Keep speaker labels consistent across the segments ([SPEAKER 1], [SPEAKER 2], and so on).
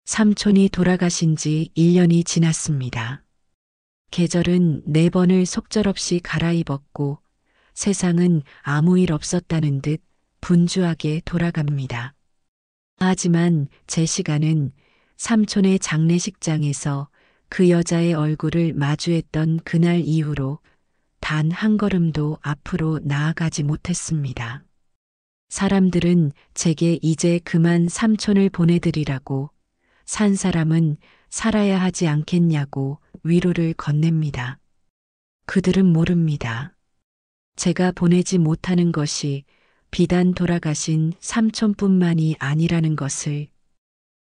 [SPEAKER 1] 삼촌이 돌아가신 지 1년이 지났습니다. 계절은 4번을 속절없이 갈아입었고 세상은 아무 일 없었다는 듯 분주하게 돌아갑니다. 하지만 제 시간은 삼촌의 장례식장에서 그 여자의 얼굴을 마주했던 그날 이후로 단 한 걸음도 앞으로 나아가지 못했습니다. 사람들은 제게 이제 그만 삼촌을 보내드리라고, 산 사람은 살아야 하지 않겠냐고 위로를 건넵니다. 그들은 모릅니다. 제가 보내지 못하는 것이 비단 돌아가신 삼촌뿐만이 아니라는 것을.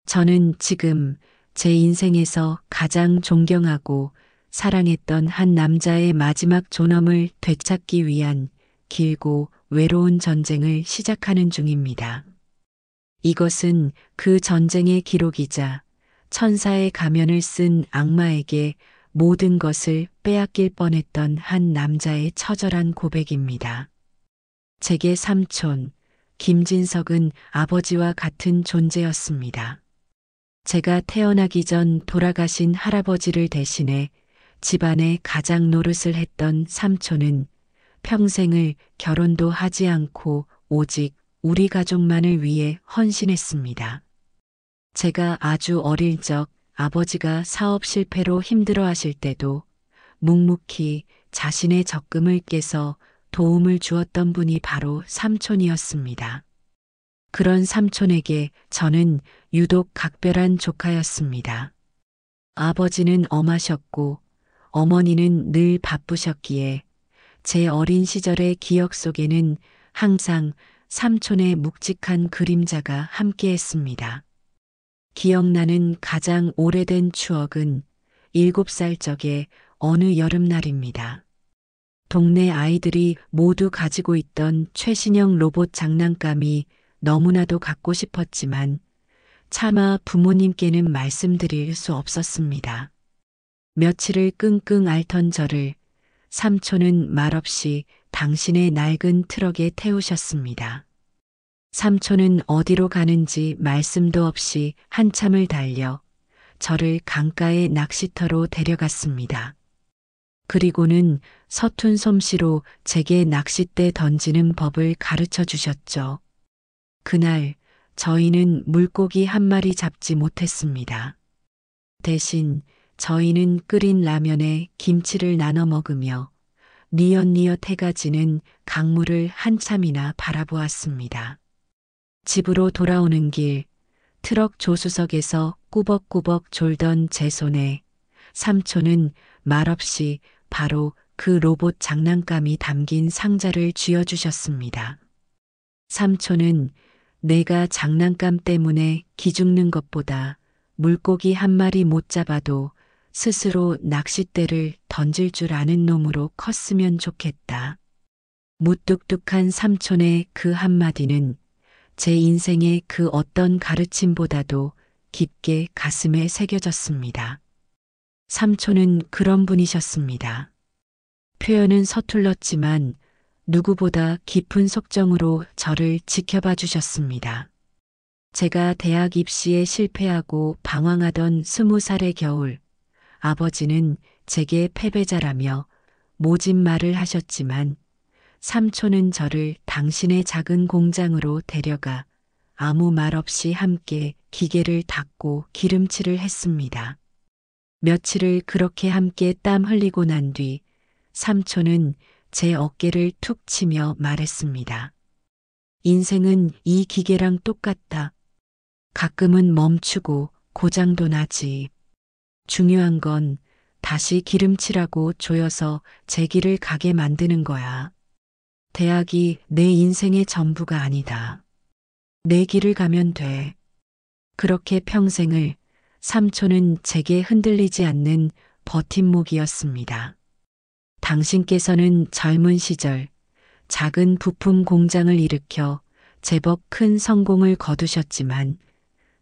[SPEAKER 1] 저는 지금 제 인생에서 가장 존경하고 사랑했던 한 남자의 마지막 존엄을 되찾기 위한 길고 외로운 전쟁을 시작하는 중입니다. 이것은 그 전쟁의 기록이자 천사의 가면을 쓴 악마에게 모든 것을 빼앗길 뻔했던 한 남자의 처절한 고백입니다. 제게 삼촌, 김진석은 아버지와 같은 존재였습니다. 제가 태어나기 전 돌아가신 할아버지를 대신해 집안의 가장 노릇을 했던 삼촌은 평생을 결혼도 하지 않고 오직 우리 가족만을 위해 헌신했습니다. 제가 아주 어릴 적 아버지가 사업 실패로 힘들어하실 때도 묵묵히 자신의 적금을 깨서 도움을 주었던 분이 바로 삼촌이었습니다. 그런 삼촌에게 저는 유독 각별한 조카였습니다. 아버지는 엄하셨고 어머니는 늘 바쁘셨기에 제 어린 시절의 기억 속에는 항상 삼촌의 묵직한 그림자가 함께했습니다. 기억나는 가장 오래된 추억은 7살 적의 어느 여름날입니다. 동네 아이들이 모두 가지고 있던 최신형 로봇 장난감이 너무나도 갖고 싶었지만 차마 부모님께는 말씀드릴 수 없었습니다. 며칠을 끙끙 앓던 저를 삼촌은 말없이 당신의 낡은 트럭에 태우셨습니다. 삼촌은 어디로 가는지 말씀도 없이 한참을 달려 저를 강가의 낚시터로 데려갔습니다. 그리고는 서툰 솜씨로 제게 낚싯대 던지는 법을 가르쳐 주셨죠. 그날 저희는 물고기 한 마리 잡지 못했습니다. 대신 저희는 끓인 라면에 김치를 나눠 먹으며 뉘엿뉘엿 해가 지는 강물을 한참이나 바라보았습니다. 집으로 돌아오는 길, 트럭 조수석에서 꾸벅꾸벅 졸던 제 손에 삼촌은 말없이 바로 그 로봇 장난감이 담긴 상자를 쥐어주셨습니다. 삼촌은 내가 장난감 때문에 기죽는 것보다 물고기 한 마리 못 잡아도 스스로 낚싯대를 던질 줄 아는 놈으로 컸으면 좋겠다. 무뚝뚝한 삼촌의 그 한마디는 제 인생의 그 어떤 가르침보다도 깊게 가슴에 새겨졌습니다. 삼촌은 그런 분이셨습니다. 표현은 서툴렀지만 누구보다 깊은 속정으로 저를 지켜봐 주셨습니다. 제가 대학 입시에 실패하고 방황하던 20살의 겨울, 아버지는 제게 패배자라며 모진 말을 하셨지만 삼촌은 저를 당신의 작은 공장으로 데려가 아무 말 없이 함께 기계를 닦고 기름칠을 했습니다. 며칠을 그렇게 함께 땀 흘리고 난 뒤 삼촌은 제 어깨를 툭 치며 말했습니다. 인생은 이 기계랑 똑같다. 가끔은 멈추고 고장도 나지. 중요한 건 다시 기름칠하고 조여서 제 길을 가게 만드는 거야. 대학이 내 인생의 전부가 아니다. 내 길을 가면 돼. 그렇게 평생을 삼촌은 제게 흔들리지 않는 버팀목이었습니다. 당신께서는 젊은 시절 작은 부품 공장을 일으켜 제법 큰 성공을 거두셨지만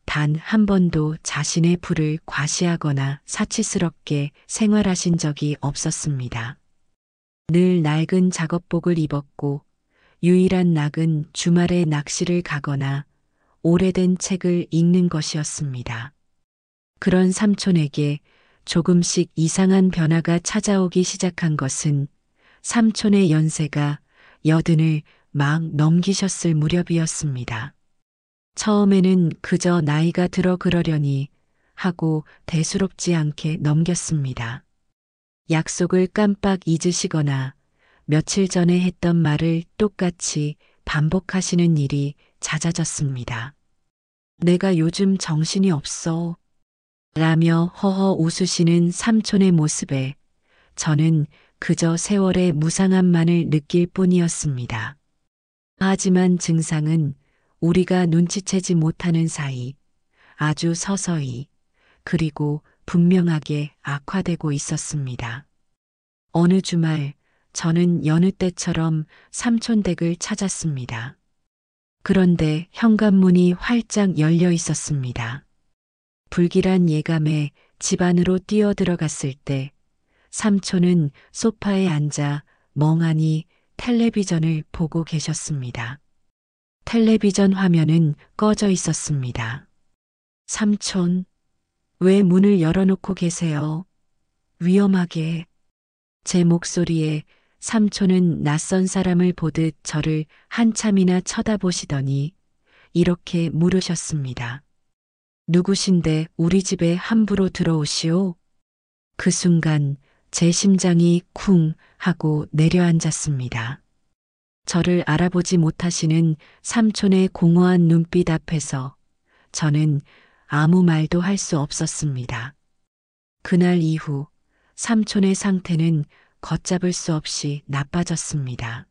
[SPEAKER 1] 단 한 번도 자신의 부를 과시하거나 사치스럽게 생활하신 적이 없었습니다. 늘 낡은 작업복을 입었고 유일한 낙은 주말에 낚시를 가거나 오래된 책을 읽는 것이었습니다. 그런 삼촌에게 조금씩 이상한 변화가 찾아오기 시작한 것은 삼촌의 연세가 80을 막 넘기셨을 무렵이었습니다. 처음에는 그저 나이가 들어 그러려니 하고 대수롭지 않게 넘겼습니다. 약속을 깜빡 잊으시거나 며칠 전에 했던 말을 똑같이 반복하시는 일이 잦아졌습니다. 내가 요즘 정신이 없어 라며 허허 웃으시는 삼촌의 모습에 저는 그저 세월의 무상함만을 느낄 뿐이었습니다. 하지만 증상은 우리가 눈치채지 못하는 사이 아주 서서히 그리고 분명하게 악화되고 있었습니다. 어느 주말 저는 여느 때처럼 삼촌 댁을 찾았습니다. 그런데 현관문이 활짝 열려 있었습니다. 불길한 예감에 집 안으로 뛰어 들어갔을 때 삼촌은 소파에 앉아 멍하니 텔레비전을 보고 계셨습니다. 텔레비전 화면은 꺼져 있었습니다. 삼촌, 왜 문을 열어놓고 계세요? 위험하게. 제 목소리에 삼촌은 낯선 사람을 보듯 저를 한참이나 쳐다보시더니 이렇게 물으셨습니다. 누구신데 우리 집에 함부로 들어오시오? 그 순간 제 심장이 쿵 하고 내려앉았습니다. 저를 알아보지 못하시는 삼촌의 공허한 눈빛 앞에서 저는 아무 말도 할 수 없었습니다. 그날 이후 삼촌의 상태는 걷잡을 수 없이 나빠졌습니다.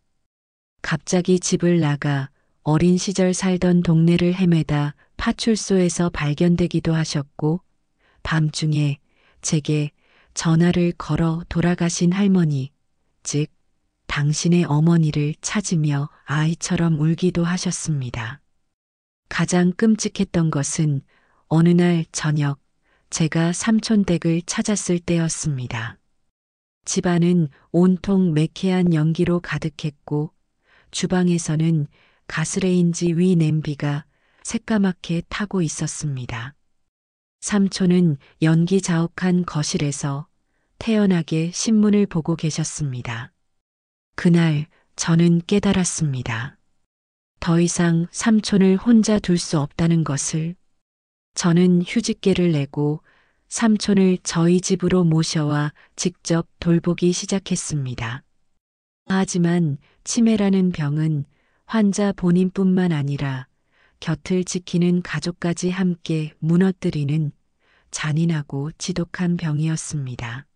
[SPEAKER 1] 갑자기 집을 나가 어린 시절 살던 동네를 헤매다 파출소에서 발견되기도 하셨고 밤중에 제게 전화를 걸어 돌아가신 할머니, 즉 당신의 어머니를 찾으며 아이처럼 울기도 하셨습니다. 가장 끔찍했던 것은 어느 날 저녁 제가 삼촌 댁을 찾았을 때였습니다. 집안은 온통 매캐한 연기로 가득했고 주방에서는 가스레인지 위 냄비가 새까맣게 타고 있었습니다. 삼촌은 연기 자욱한 거실에서 태연하게 신문을 보고 계셨습니다. 그날 저는 깨달았습니다. 더 이상 삼촌을 혼자 둘 수 없다는 것을. 저는 휴직계를 내고 삼촌을 저희 집으로 모셔와 직접 돌보기 시작했습니다. 하지만 치매라는 병은 환자 본인뿐만 아니라 곁을 지키는 가족까지 함께 무너뜨리는 잔인하고 지독한 병이었습니다.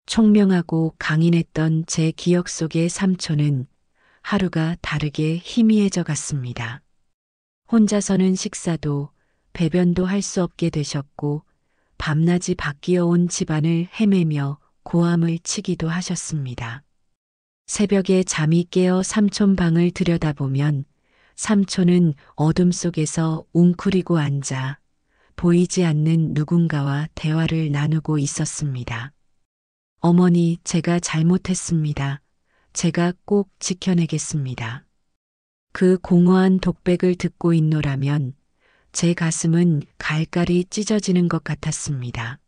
[SPEAKER 1] 총명하고 강인했던 제 기억 속의 삼촌은 하루가 다르게 희미해져 갔습니다. 혼자서는 식사도 배변도 할 수 없게 되셨고 밤낮이 바뀌어 온 집안을 헤매며 고함을 치기도 하셨습니다. 새벽에 잠이 깨어 삼촌 방을 들여다보면 삼촌은 어둠 속에서 웅크리고 앉아 보이지 않는 누군가와 대화를 나누고 있었습니다. 어머니, 제가 잘못했습니다. 제가 꼭 지켜내겠습니다. 그 공허한 독백을 듣고 있노라면 제 가슴은 갈갈이 찢어지는 것 같았습니다.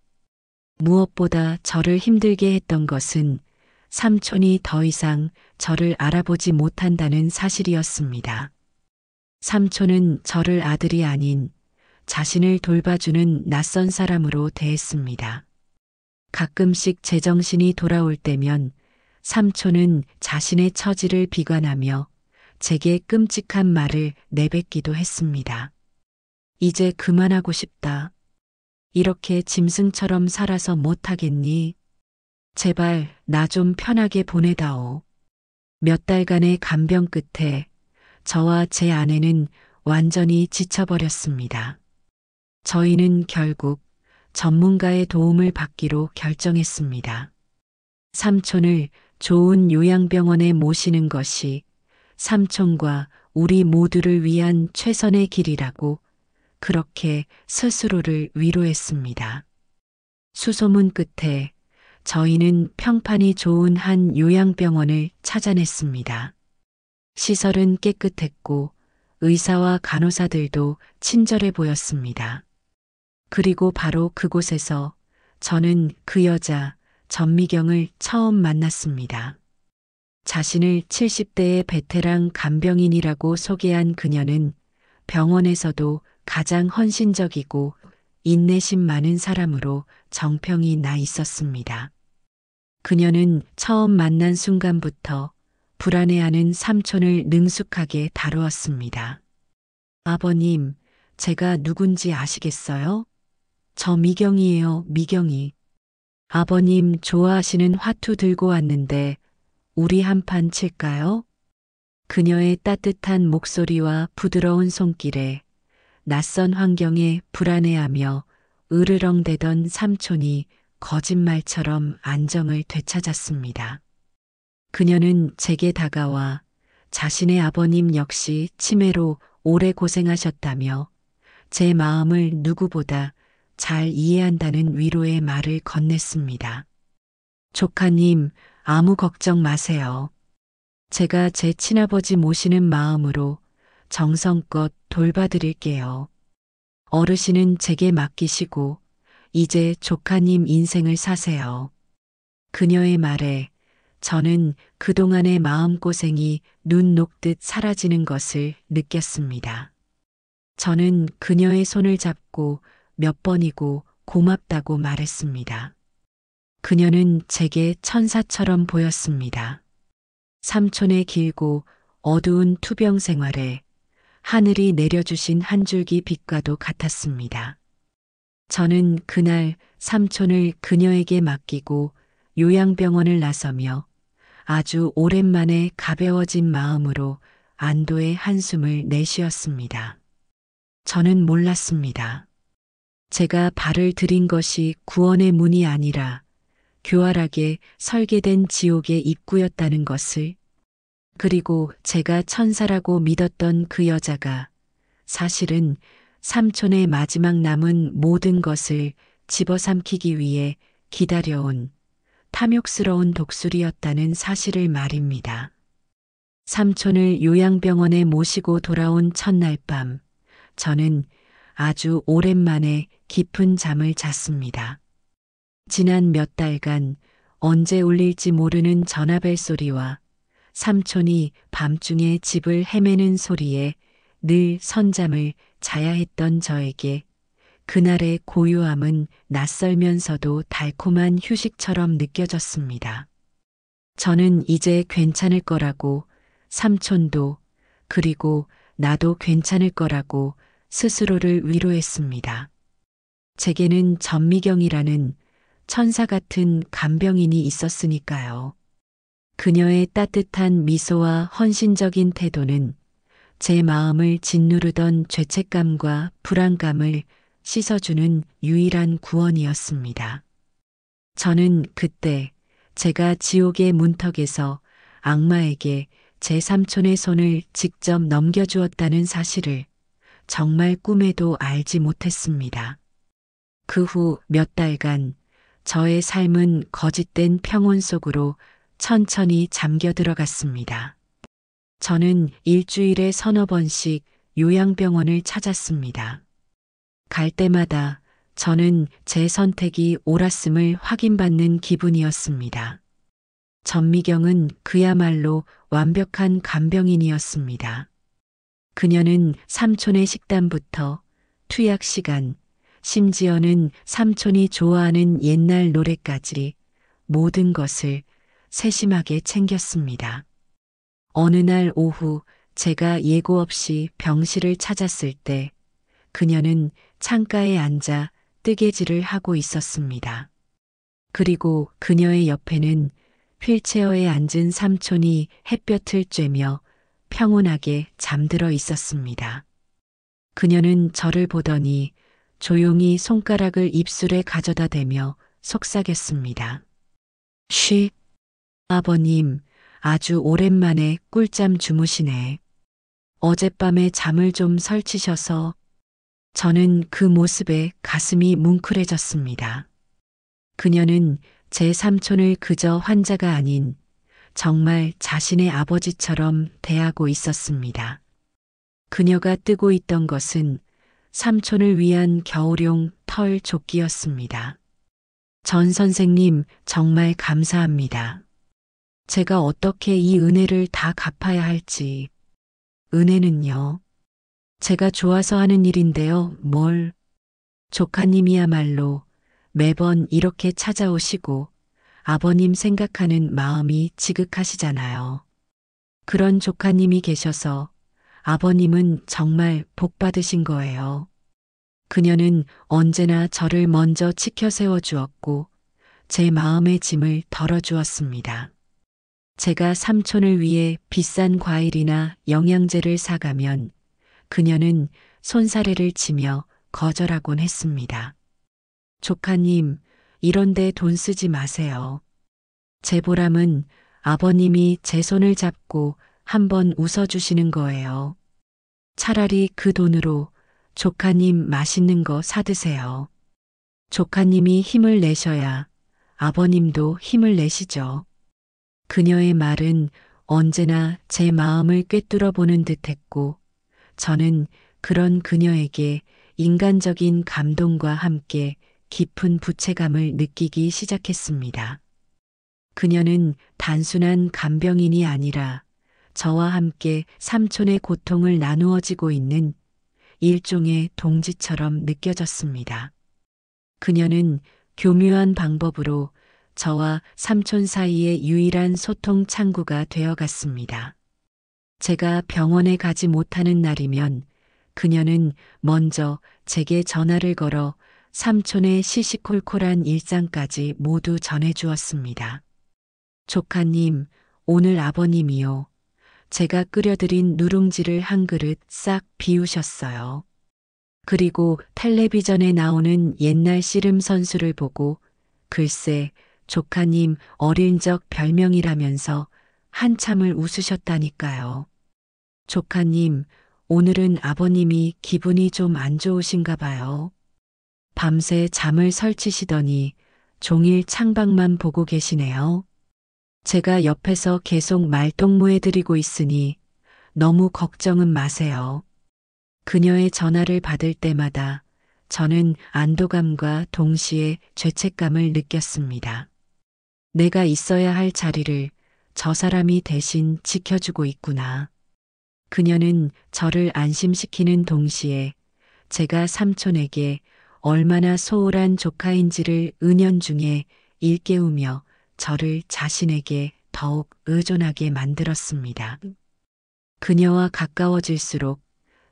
[SPEAKER 1] 무엇보다 저를 힘들게 했던 것은 삼촌이 더 이상 저를 알아보지 못한다는 사실이었습니다. 삼촌은 저를 아들이 아닌 자신을 돌봐주는 낯선 사람으로 대했습니다. 가끔씩 제정신이 돌아올 때면 삼촌은 자신의 처지를 비관하며 제게 끔찍한 말을 내뱉기도 했습니다. 이제 그만하고 싶다. 이렇게 짐승처럼 살아서 못하겠니? 제발 나 좀 편하게 보내다오. 몇 달간의 간병 끝에 저와 제 아내는 완전히 지쳐버렸습니다. 저희는 결국 전문가의 도움을 받기로 결정했습니다. 삼촌을 좋은 요양병원에 모시는 것이 삼촌과 우리 모두를 위한 최선의 길이라고 그렇게 스스로를 위로했습니다. 수소문 끝에 저희는 평판이 좋은 한 요양병원을 찾아냈습니다. 시설은 깨끗했고 의사와 간호사들도 친절해 보였습니다. 그리고 바로 그곳에서 저는 그 여자 전미경을 처음 만났습니다. 자신을 70대의 베테랑 간병인이라고 소개한 그녀는 병원에서도 가장 헌신적이고 인내심 많은 사람으로 정평이 나 있었습니다. 그녀는 처음 만난 순간부터 불안해하는 삼촌을 능숙하게 다루었습니다. 아버님, 제가 누군지 아시겠어요? 저 미경이에요, 미경이. 아버님 좋아하시는 화투 들고 왔는데 우리 한판 칠까요? 그녀의 따뜻한 목소리와 부드러운 손길에 낯선 환경에 불안해하며 으르렁대던 삼촌이 거짓말처럼 안정을 되찾았습니다. 그녀는 제게 다가와 자신의 아버님 역시 치매로 오래 고생하셨다며 제 마음을 누구보다 잘 이해한다는 위로의 말을 건넸습니다. 조카님, 아무 걱정 마세요. 제가 제 친아버지 모시는 마음으로 정성껏 돌봐드릴게요. 어르신은 제게 맡기시고 이제 조카님 인생을 사세요. 그녀의 말에 저는 그동안의 마음고생이 눈 녹듯 사라지는 것을 느꼈습니다. 저는 그녀의 손을 잡고 몇 번이고 고맙다고 말했습니다. 그녀는 제게 천사처럼 보였습니다. 삼촌의 길고 어두운 투병 생활에 하늘이 내려주신 한 줄기 빛과도 같았습니다. 저는 그날 삼촌을 그녀에게 맡기고 요양병원을 나서며 아주 오랜만에 가벼워진 마음으로 안도의 한숨을 내쉬었습니다. 저는 몰랐습니다. 제가 발을 들인 것이 구원의 문이 아니라 교활하게 설계된 지옥의 입구였다는 것을, 그리고 제가 천사라고 믿었던 그 여자가 사실은 삼촌의 마지막 남은 모든 것을 집어삼키기 위해 기다려온 탐욕스러운 독수리였다는 사실을 말입니다. 삼촌을 요양병원에 모시고 돌아온 첫날 밤, 저는 아주 오랜만에 깊은 잠을 잤습니다. 지난 몇 달간 언제 울릴지 모르는 전화벨 소리와 삼촌이 밤중에 집을 헤매는 소리에 늘 선잠을 자야 했던 저에게 그날의 고요함은 낯설면서도 달콤한 휴식처럼 느껴졌습니다. 저는 이제 괜찮을 거라고, 삼촌도, 그리고 나도 괜찮을 거라고 스스로를 위로했습니다. 제게는 전미경이라는 천사 같은 간병인이 있었으니까요. 그녀의 따뜻한 미소와 헌신적인 태도는 제 마음을 짓누르던 죄책감과 불안감을 씻어주는 유일한 구원이었습니다. 저는 그때 제가 지옥의 문턱에서 악마에게 제 삼촌의 손을 직접 넘겨주었다는 사실을 정말 꿈에도 알지 못했습니다. 그 후 몇 달간 저의 삶은 거짓된 평온 속으로 천천히 잠겨 들어갔습니다. 저는 일주일에 서너 번씩 요양병원을 찾았습니다. 갈 때마다 저는 제 선택이 옳았음을 확인받는 기분이었습니다. 전미경은 그야말로 완벽한 간병인이었습니다. 그녀는 삼촌의 식단부터 투약 시간, 심지어는 삼촌이 좋아하는 옛날 노래까지 모든 것을 세심하게 챙겼습니다. 어느 날 오후 제가 예고 없이 병실을 찾았을 때 그녀는 창가에 앉아 뜨개질을 하고 있었습니다. 그리고 그녀의 옆에는 휠체어에 앉은 삼촌이 햇볕을 쬐며 평온하게 잠들어 있었습니다. 그녀는 저를 보더니 조용히 손가락을 입술에 가져다 대며 속삭였습니다. 쉬, 아버님, 아주 오랜만에 꿀잠 주무시네. 어젯밤에 잠을 좀 설치셔서. 저는 그 모습에 가슴이 뭉클해졌습니다. 그녀는 제 삼촌을 그저 환자가 아닌 정말 자신의 아버지처럼 대하고 있었습니다. 그녀가 뜨고 있던 것은 삼촌을 위한 겨울용 털 조끼였습니다. 전 선생님, 정말 감사합니다. 제가 어떻게 이 은혜를 다 갚아야 할지. 은혜는요. 제가 좋아서 하는 일인데요. 뭘. 조카님이야말로 매번 이렇게 찾아오시고 아버님 생각하는 마음이 지극하시잖아요. 그런 조카님이 계셔서 아버님은 정말 복 받으신 거예요. 그녀는 언제나 저를 먼저 치켜 세워 주었고 제 마음의 짐을 덜어 주었습니다. 제가 삼촌을 위해 비싼 과일이나 영양제를 사가면 그녀는 손사래를 치며 거절하곤 했습니다. 조카님, 이런데 돈 쓰지 마세요. 제 보람은 아버님이 제 손을 잡고 한번 웃어주시는 거예요. 차라리 그 돈으로 조카님 맛있는 거 사드세요. 조카님이 힘을 내셔야 아버님도 힘을 내시죠. 그녀의 말은 언제나 제 마음을 꿰뚫어 보는 듯 했고, 저는 그런 그녀에게 인간적인 감동과 함께 깊은 부채감을 느끼기 시작했습니다. 그녀는 단순한 간병인이 아니라 저와 함께 삼촌의 고통을 나누어지고 있는 일종의 동지처럼 느껴졌습니다. 그녀는 교묘한 방법으로 저와 삼촌 사이의 유일한 소통 창구가 되어갔습니다. 제가 병원에 가지 못하는 날이면 그녀는 먼저 제게 전화를 걸어 삼촌의 시시콜콜한 일상까지 모두 전해주었습니다. 조카님, 오늘 아버님이요. 제가 끓여드린 누룽지를 한 그릇 싹 비우셨어요. 그리고 텔레비전에 나오는 옛날 씨름 선수를 보고 글쎄, 조카님 어린 적 별명이라면서 한참을 웃으셨다니까요. 조카님, 오늘은 아버님이 기분이 좀 안 좋으신가 봐요. 밤새 잠을 설치시더니 종일 창밖만 보고 계시네요. 제가 옆에서 계속 말동무해드리고 있으니 너무 걱정은 마세요. 그녀의 전화를 받을 때마다 저는 안도감과 동시에 죄책감을 느꼈습니다. 내가 있어야 할 자리를 저 사람이 대신 지켜주고 있구나. 그녀는 저를 안심시키는 동시에 제가 삼촌에게 얼마나 소홀한 조카인지를 은연중에 일깨우며 저를 자신에게 더욱 의존하게 만들었습니다. 그녀와 가까워질수록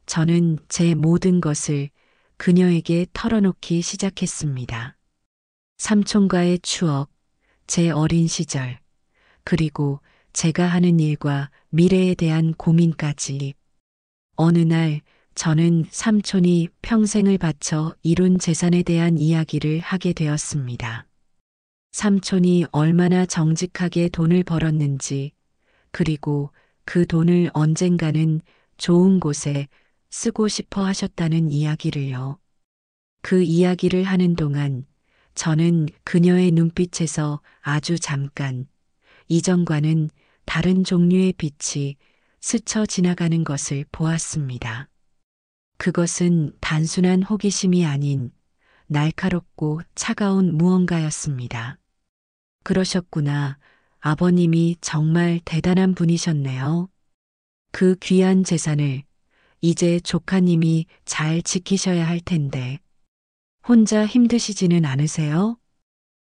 [SPEAKER 1] 저는 제 모든 것을 그녀에게 털어놓기 시작했습니다. 삼촌과의 추억, 제 어린 시절, 그리고 제가 하는 일과 미래에 대한 고민까지. 어느 날 저는 삼촌이 평생을 바쳐 이룬 재산에 대한 이야기를 하게 되었습니다. 삼촌이 얼마나 정직하게 돈을 벌었는지, 그리고 그 돈을 언젠가는 좋은 곳에 쓰고 싶어 하셨다는 이야기를요. 그 이야기를 하는 동안 저는 그녀의 눈빛에서 아주 잠깐 이전과는 다른 종류의 빛이 스쳐 지나가는 것을 보았습니다. 그것은 단순한 호기심이 아닌 날카롭고 차가운 무언가였습니다. 그러셨구나. 아버님이 정말 대단한 분이셨네요. 그 귀한 재산을 이제 조카님이 잘 지키셔야 할 텐데. 혼자 힘드시지는 않으세요?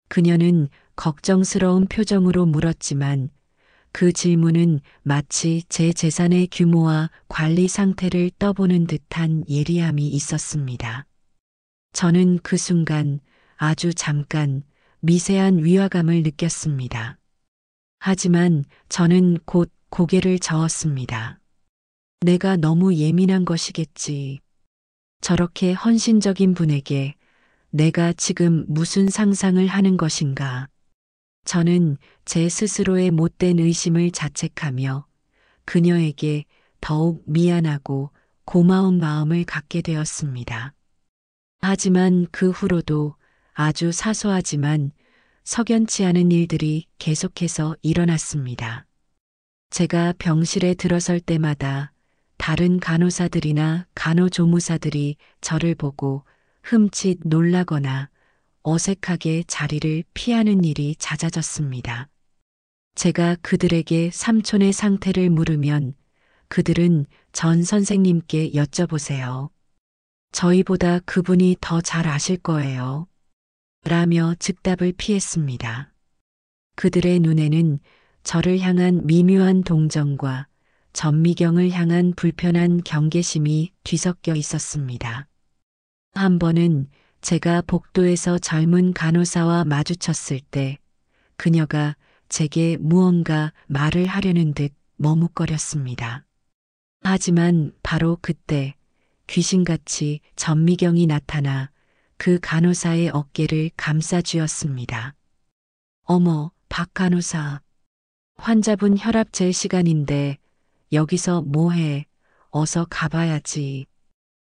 [SPEAKER 1] 그녀는 걱정스러운 표정으로 물었지만 그 질문은 마치 제 재산의 규모와 관리 상태를 떠보는 듯한 예리함이 있었습니다. 저는 그 순간 아주 잠깐 미세한 위화감을 느꼈습니다. 하지만 저는 곧 고개를 저었습니다. 내가 너무 예민한 것이겠지. 저렇게 헌신적인 분에게 내가 지금 무슨 상상을 하는 것인가. 저는 제 스스로의 못된 의심을 자책하며 그녀에게 더욱 미안하고 고마운 마음을 갖게 되었습니다. 하지만 그 후로도 아주 사소하지만 석연치 않은 일들이 계속해서 일어났습니다. 제가 병실에 들어설 때마다 다른 간호사들이나 간호조무사들이 저를 보고 흠칫 놀라거나 어색하게 자리를 피하는 일이 잦아졌습니다. 제가 그들에게 삼촌의 상태를 물으면 그들은 전 선생님께 여쭤보세요. 저희보다 그분이 더 잘 아실 거예요. 라며 즉답을 피했습니다. 그들의 눈에는 저를 향한 미묘한 동정과 전미경을 향한 불편한 경계심이 뒤섞여 있었습니다. 한 번은 제가 복도에서 젊은 간호사와 마주쳤을 때 그녀가 제게 무언가 말을 하려는 듯 머뭇거렸습니다. 하지만 바로 그때 귀신같이 전미경이 나타나 그 간호사의 어깨를 감싸쥐었습니다. 어머, 박 간호사. 환자분 혈압 잴 시간인데 여기서 뭐해? 어서 가봐야지.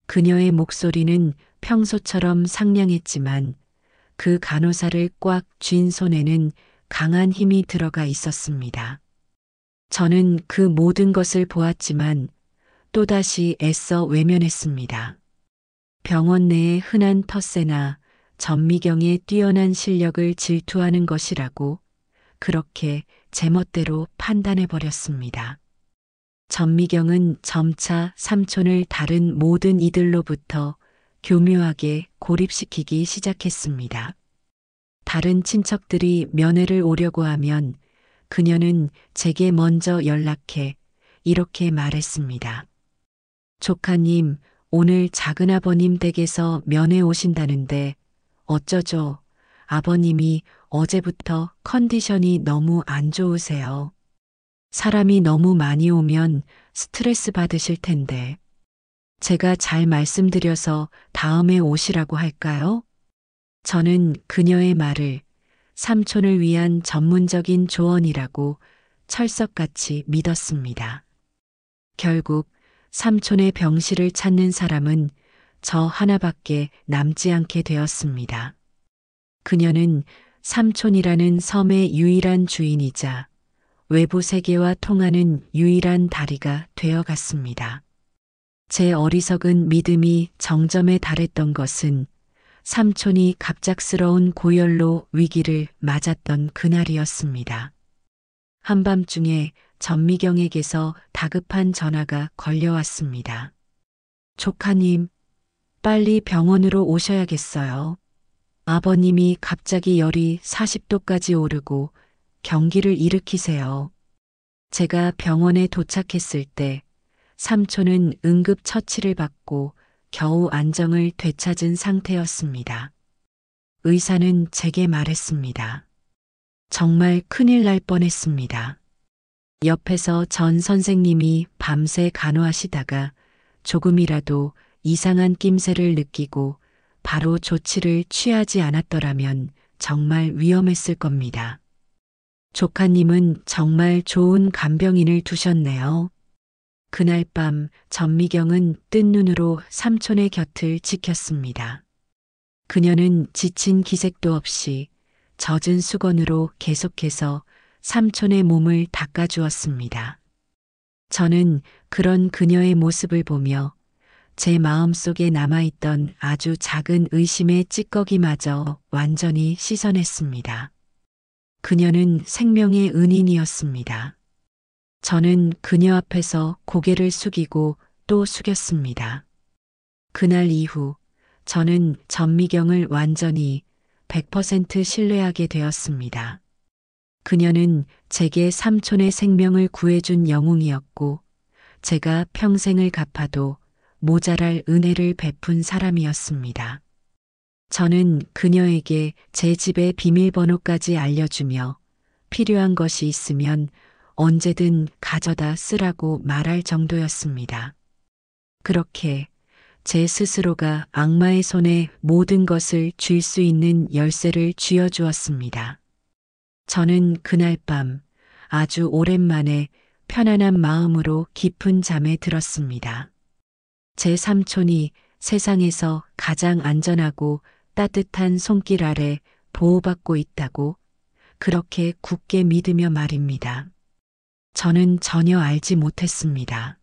[SPEAKER 1] 그녀의 목소리는 평소처럼 상냥했지만 그 간호사를 꽉 쥔 손에는 강한 힘이 들어가 있었습니다. 저는 그 모든 것을 보았지만 또다시 애써 외면했습니다. 병원 내의 흔한 텃세나 전미경의 뛰어난 실력을 질투하는 것이라고 그렇게 제멋대로 판단해버렸습니다. 전미경은 점차 삼촌을 다른 모든 이들로부터 교묘하게 고립시키기 시작했습니다. 다른 친척들이 면회를 오려고 하면 그녀는 제게 먼저 연락해 이렇게 말했습니다. 조카님, 오늘 작은아버님 댁에서 면회 오신다는데 어쩌죠? 아버님이 어제부터 컨디션이 너무 안 좋으세요. 사람이 너무 많이 오면 스트레스 받으실 텐데. 제가 잘 말씀드려서 다음에 오시라고 할까요? 저는 그녀의 말을 삼촌을 위한 전문적인 조언이라고 철석같이 믿었습니다. 결국 삼촌의 병실을 찾는 사람은 저 하나밖에 남지 않게 되었습니다. 그녀는 삼촌이라는 섬의 유일한 주인이자 외부 세계와 통하는 유일한 다리가 되어갔습니다. 제 어리석은 믿음이 정점에 달했던 것은 삼촌이 갑작스러운 고열로 위기를 맞았던 그날이었습니다. 한밤중에 전미경에게서 다급한 전화가 걸려왔습니다. 조카님, 빨리 병원으로 오셔야겠어요. 아버님이 갑자기 열이 40도까지 오르고 경기를 일으키세요. 제가 병원에 도착했을 때 삼촌은 응급 처치를 받고 겨우 안정을 되찾은 상태였습니다. 의사는 제게 말했습니다. 정말 큰일 날 뻔했습니다. 옆에서 전 선생님이 밤새 간호하시다가 조금이라도 이상한 낌새를 느끼고 바로 조치를 취하지 않았더라면 정말 위험했을 겁니다. 조카님은 정말 좋은 간병인을 두셨네요. 그날 밤 전미경은 뜬 눈으로 삼촌의 곁을 지켰습니다. 그녀는 지친 기색도 없이 젖은 수건으로 계속해서 삼촌의 몸을 닦아주었습니다. 저는 그런 그녀의 모습을 보며 제 마음속에 남아있던 아주 작은 의심의 찌꺼기마저 완전히 씻어냈습니다. 그녀는 생명의 은인이었습니다. 저는 그녀 앞에서 고개를 숙이고 또 숙였습니다. 그날 이후 저는 전미경을 완전히 100% 신뢰하게 되었습니다. 그녀는 제게 삼촌의 생명을 구해준 영웅이었고 제가 평생을 갚아도 모자랄 은혜를 베푼 사람이었습니다. 저는 그녀에게 제 집의 비밀번호까지 알려주며 필요한 것이 있으면 언제든 가져다 쓰라고 말할 정도였습니다. 그렇게 제 스스로가 악마의 손에 모든 것을 쥘 수 있는 열쇠를 쥐어주었습니다. 저는 그날 밤 아주 오랜만에 편안한 마음으로 깊은 잠에 들었습니다. 제 삼촌이 세상에서 가장 안전하고 따뜻한 손길 아래 보호받고 있다고 그렇게 굳게 믿으며 말입니다. 저는 전혀 알지 못했습니다.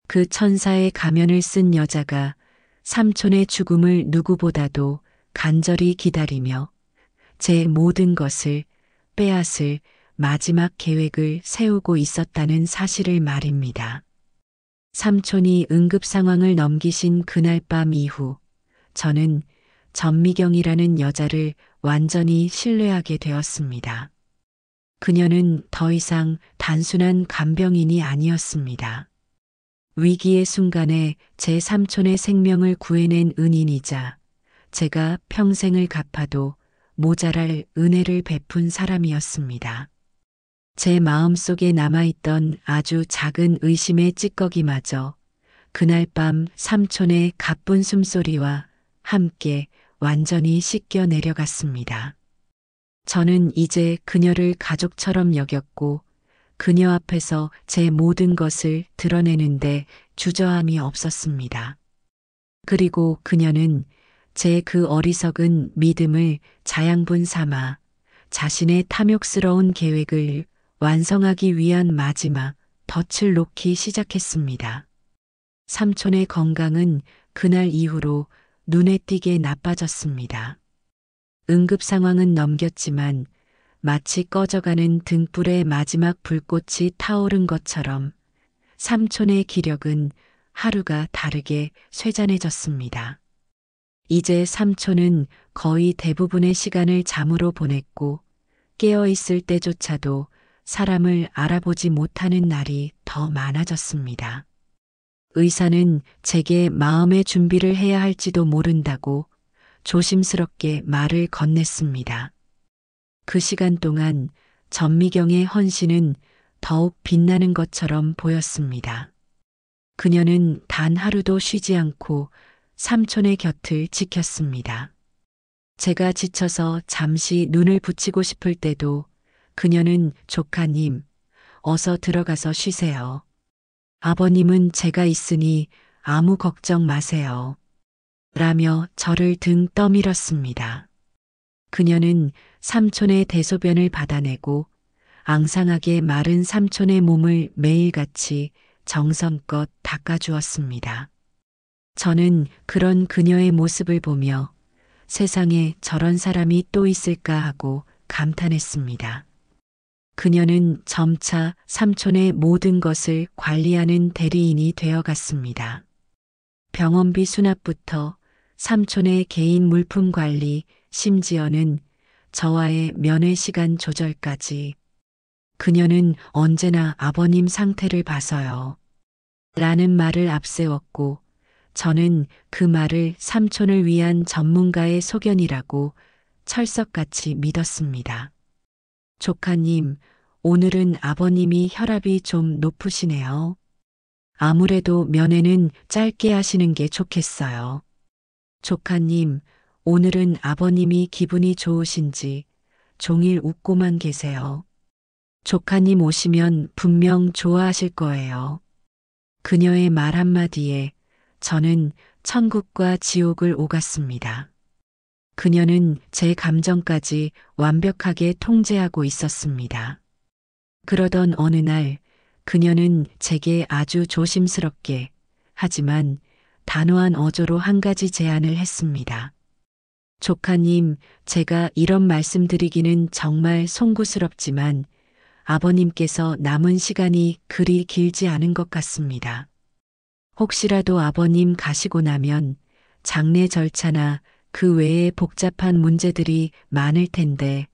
[SPEAKER 1] 그 천사의 가면을 쓴 여자가 삼촌의 죽음을 누구보다도 간절히 기다리며 제 모든 것을 빼앗을 마지막 계획을 세우고 있었다는 사실을 말입니다. 삼촌이 응급 상황을 넘기신 그날 밤 이후 저는 전미경이라는 여자를 완전히 신뢰하게 되었습니다. 그녀는 더 이상 단순한 간병인이 아니었습니다. 위기의 순간에 제 삼촌의 생명을 구해낸 은인이자 제가 평생을 갚아도 모자랄 은혜를 베푼 사람이었습니다. 제 마음속에 남아있던 아주 작은 의심의 찌꺼기마저 그날 밤 삼촌의 가쁜 숨소리와 함께 완전히 씻겨 내려갔습니다. 저는 이제 그녀를 가족처럼 여겼고 그녀 앞에서 제 모든 것을 드러내는데 주저함이 없었습니다. 그리고 그녀는 제 그 어리석은 믿음을 자양분 삼아 자신의 탐욕스러운 계획을 완성하기 위한 마지막 덫을 놓기 시작했습니다. 삼촌의 건강은 그날 이후로 눈에 띄게 나빠졌습니다. 응급 상황은 넘겼지만 마치 꺼져가는 등불의 마지막 불꽃이 타오른 것처럼 삼촌의 기력은 하루가 다르게 쇠잔해졌습니다. 이제 삼촌은 거의 대부분의 시간을 잠으로 보냈고 깨어있을 때조차도 사람을 알아보지 못하는 날이 더 많아졌습니다. 의사는 제게 마음의 준비를 해야 할지도 모른다고 조심스럽게 말을 건넸습니다. 그 시간 동안 전미경의 헌신은 더욱 빛나는 것처럼 보였습니다. 그녀는 단 하루도 쉬지 않고 삼촌의 곁을 지켰습니다. 제가 지쳐서 잠시 눈을 붙이고 싶을 때도 그녀는 조카님, 어서 들어가서 쉬세요. 아버님은 제가 있으니 아무 걱정 마세요. 라며 저를 등 떠밀었습니다. 그녀는 삼촌의 대소변을 받아내고 앙상하게 마른 삼촌의 몸을 매일같이 정성껏 닦아주었습니다. 저는 그런 그녀의 모습을 보며 세상에 저런 사람이 또 있을까 하고 감탄했습니다. 그녀는 점차 삼촌의 모든 것을 관리하는 대리인이 되어갔습니다. 병원비 수납부터 삼촌의 개인 물품 관리, 심지어는 저와의 면회 시간 조절까지 그녀는 언제나 아버님 상태를 봐서요. 라는 말을 앞세웠고 저는 그 말을 삼촌을 위한 전문가의 소견이라고 철석같이 믿었습니다. 조카님, 오늘은 아버님이 혈압이 좀 높으시네요. 아무래도 면회는 짧게 하시는 게 좋겠어요. 조카님, 오늘은 아버님이 기분이 좋으신지 종일 웃고만 계세요. 조카님 오시면 분명 좋아하실 거예요. 그녀의 말 한마디에 저는 천국과 지옥을 오갔습니다. 그녀는 제 감정까지 완벽하게 통제하고 있었습니다. 그러던 어느 날 그녀는 제게 아주 조심스럽게 하지만 단호한 어조로 한 가지 제안을 했습니다. 조카님, 제가 이런 말씀드리기는 정말 송구스럽지만 아버님께서 남은 시간이 그리 길지 않은 것 같습니다. 혹시라도 아버님 가시고 나면 장례 절차나 그 외에 복잡한 문제들이 많을 텐데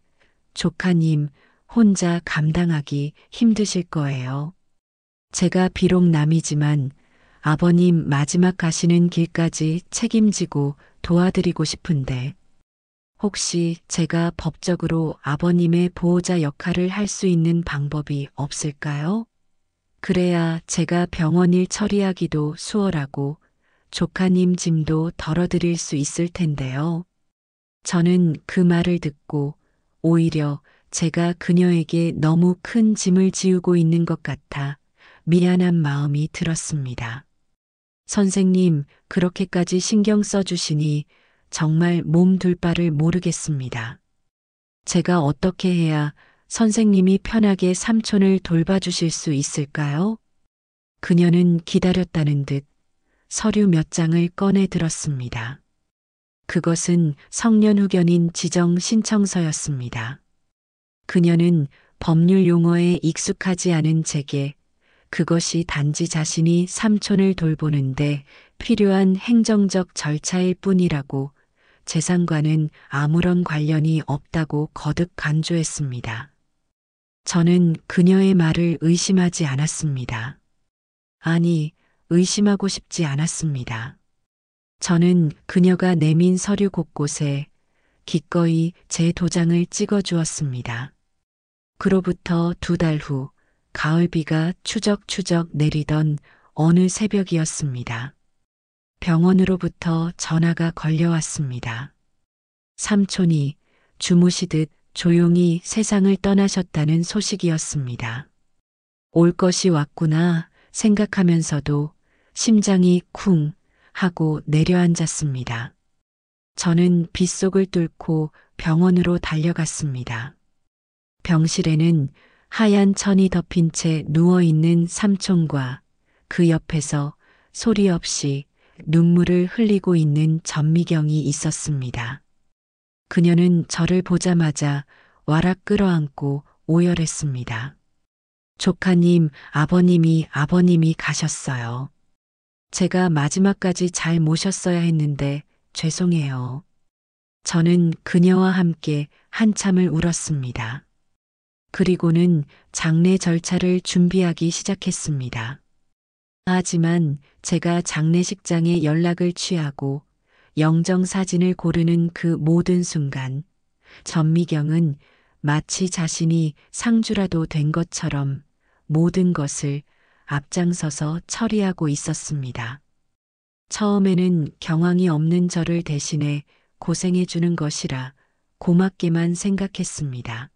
[SPEAKER 1] 조카님 혼자 감당하기 힘드실 거예요. 제가 비록 남이지만 아버님 마지막 가시는 길까지 책임지고 도와드리고 싶은데 혹시 제가 법적으로 아버님의 보호자 역할을 할 수 있는 방법이 없을까요? 그래야 제가 병원 일 처리하기도 수월하고 조카님 짐도 덜어드릴 수 있을 텐데요. 저는 그 말을 듣고 오히려 제가 그녀에게 너무 큰 짐을 지우고 있는 것 같아 미안한 마음이 들었습니다. 선생님, 그렇게까지 신경 써주시니 정말 몸 둘 바를 모르겠습니다. 제가 어떻게 해야 선생님이 편하게 삼촌을 돌봐주실 수 있을까요? 그녀는 기다렸다는 듯 서류 몇 장을 꺼내 들었습니다. 그것은 성년 후견인 지정 신청서였습니다. 그녀는 법률 용어에 익숙하지 않은 제게 그것이 단지 자신이 삼촌을 돌보는데 필요한 행정적 절차일 뿐이라고 재산과는 아무런 관련이 없다고 거듭 강조했습니다. 저는 그녀의 말을 의심하지 않았습니다. 아니, 의심하고 싶지 않았습니다. 저는 그녀가 내민 서류 곳곳에 기꺼이 제 도장을 찍어 주었습니다. 그로부터 2달 후, 가을비가 추적추적 내리던 어느 새벽이었습니다. 병원으로부터 전화가 걸려왔습니다. 삼촌이 주무시듯 조용히 세상을 떠나셨다는 소식이었습니다. 올 것이 왔구나 생각하면서도 심장이 쿵 하고 내려앉았습니다. 저는 빗속을 뚫고 병원으로 달려갔습니다. 병실에는 하얀 천이 덮인 채 누워있는 삼촌과 그 옆에서 소리 없이 눈물을 흘리고 있는 전미경이 있었습니다. 그녀는 저를 보자마자 와락 끌어안고 오열했습니다. 조카님, 아버님이 가셨어요. 제가 마지막까지 잘 모셨어야 했는데 죄송해요. 저는 그녀와 함께 한참을 울었습니다. 그리고는 장례 절차를 준비하기 시작했습니다. 하지만 제가 장례식장에 연락을 취하고 영정사진을 고르는 그 모든 순간 전미경은 마치 자신이 상주라도 된 것처럼 모든 것을 앞장서서 처리하고 있었습니다. 처음에는 경황이 없는 저를 대신해 고생해 주는 것이라 고맙게만 생각했습니다.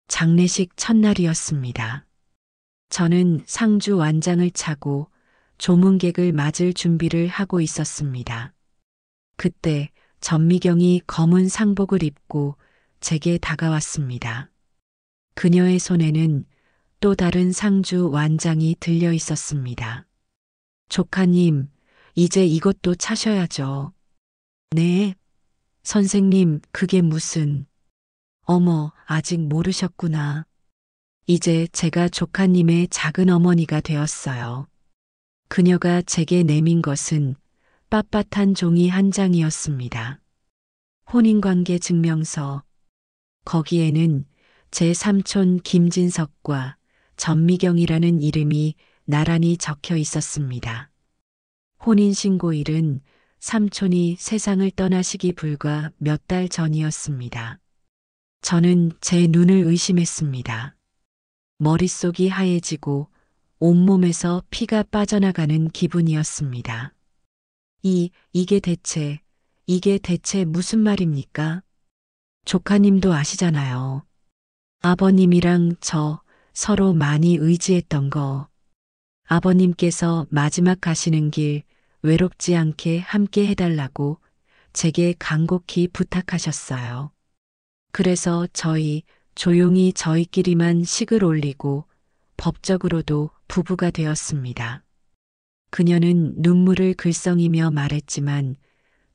[SPEAKER 1] 장례식 첫날이었습니다. 저는 상주 완장을 차고 조문객을 맞을 준비를 하고 있었습니다. 그때 전미경이 검은 상복을 입고 제게 다가왔습니다. 그녀의 손에는 또 다른 상주 완장이 들려 있었습니다. 조카님, 이제 이것도 차셔야죠. 네. 선생님, 그게 무슨... 어머, 아직 모르셨구나. 이제 제가 조카님의 작은 어머니가 되었어요. 그녀가 제게 내민 것은 빳빳한 종이 한 장이었습니다. 혼인관계 증명서. 거기에는 제 삼촌 김진석과 전미경이라는 이름이 나란히 적혀 있었습니다. 혼인신고일은 삼촌이 세상을 떠나시기 불과 몇 달 전이었습니다. 저는 제 눈을 의심했습니다. 머릿속이 하얘지고 온몸에서 피가 빠져나가는 기분이었습니다. 이게 대체 무슨 말입니까? 조카님도 아시잖아요. 아버님이랑 저 서로 많이 의지했던 거. 아버님께서 마지막 가시는 길 외롭지 않게 함께 해달라고 제게 간곡히 부탁하셨어요. 그래서 조용히 저희끼리만 식을 올리고 법적으로도 부부가 되었습니다. 그녀는 눈물을 글썽이며 말했지만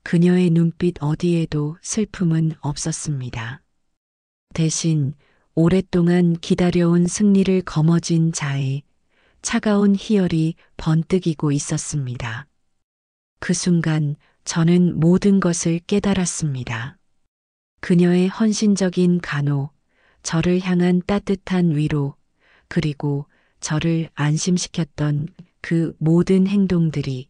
[SPEAKER 1] 그녀의 눈빛 어디에도 슬픔은 없었습니다. 대신 오랫동안 기다려온 승리를 거머쥔 자의 차가운 희열이 번뜩이고 있었습니다. 그 순간 저는 모든 것을 깨달았습니다. 그녀의 헌신적인 간호, 저를 향한 따뜻한 위로, 그리고 저를 안심시켰던 그 모든 행동들이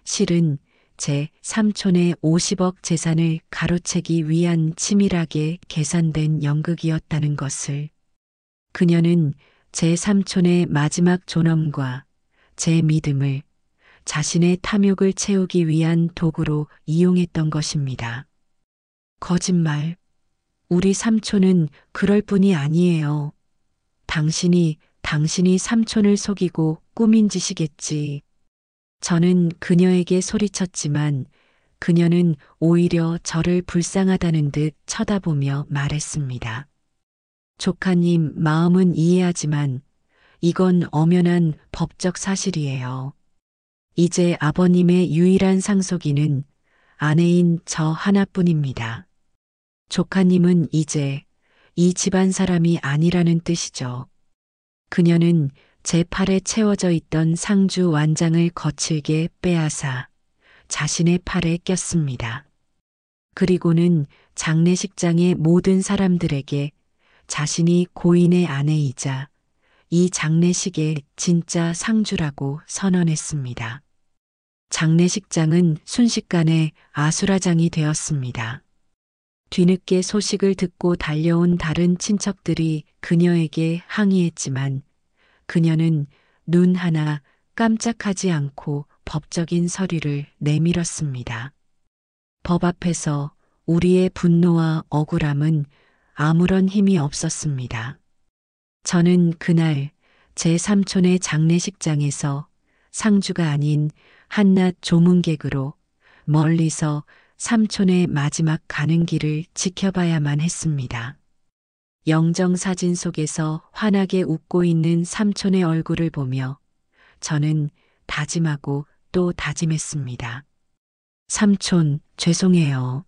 [SPEAKER 1] 실은 제 삼촌의 50억 재산을 가로채기 위한 치밀하게 계산된 연극이었다는 것을. 그녀는 제 삼촌의 마지막 존엄과 제 믿음을 자신의 탐욕을 채우기 위한 도구로 이용했던 것입니다. 거짓말. 우리 삼촌은 그럴 뿐이 아니에요. 당신이 삼촌을 속이고 꾸민 짓이겠지. 저는 그녀에게 소리쳤지만 그녀는 오히려 저를 불쌍하다는 듯 쳐다보며 말했습니다. 조카님 마음은 이해하지만 이건 엄연한 법적 사실이에요. 이제 아버님의 유일한 상속인은 아내인 저 하나뿐입니다. 조카님은 이제 이 집안 사람이 아니라는 뜻이죠. 그녀는 제 팔에 채워져 있던 상주 완장을 거칠게 빼앗아 자신의 팔에 꼈습니다. 그리고는 장례식장의 모든 사람들에게 자신이 고인의 아내이자 이 장례식의 진짜 상주라고 선언했습니다. 장례식장은 순식간에 아수라장이 되었습니다. 뒤늦게 소식을 듣고 달려온 다른 친척들이 그녀에게 항의했지만 그녀는 눈 하나 깜짝하지 않고 법적인 서류를 내밀었습니다. 법 앞에서 우리의 분노와 억울함은 아무런 힘이 없었습니다. 저는 그날 제 삼촌의 장례식장에서 상주가 아닌 한낱 조문객으로 멀리서 삼촌의 마지막 가는 길을 지켜봐야만 했습니다. 영정사진 속에서 환하게 웃고 있는 삼촌의 얼굴을 보며 저는 다짐하고 또 다짐했습니다. 삼촌, 죄송해요.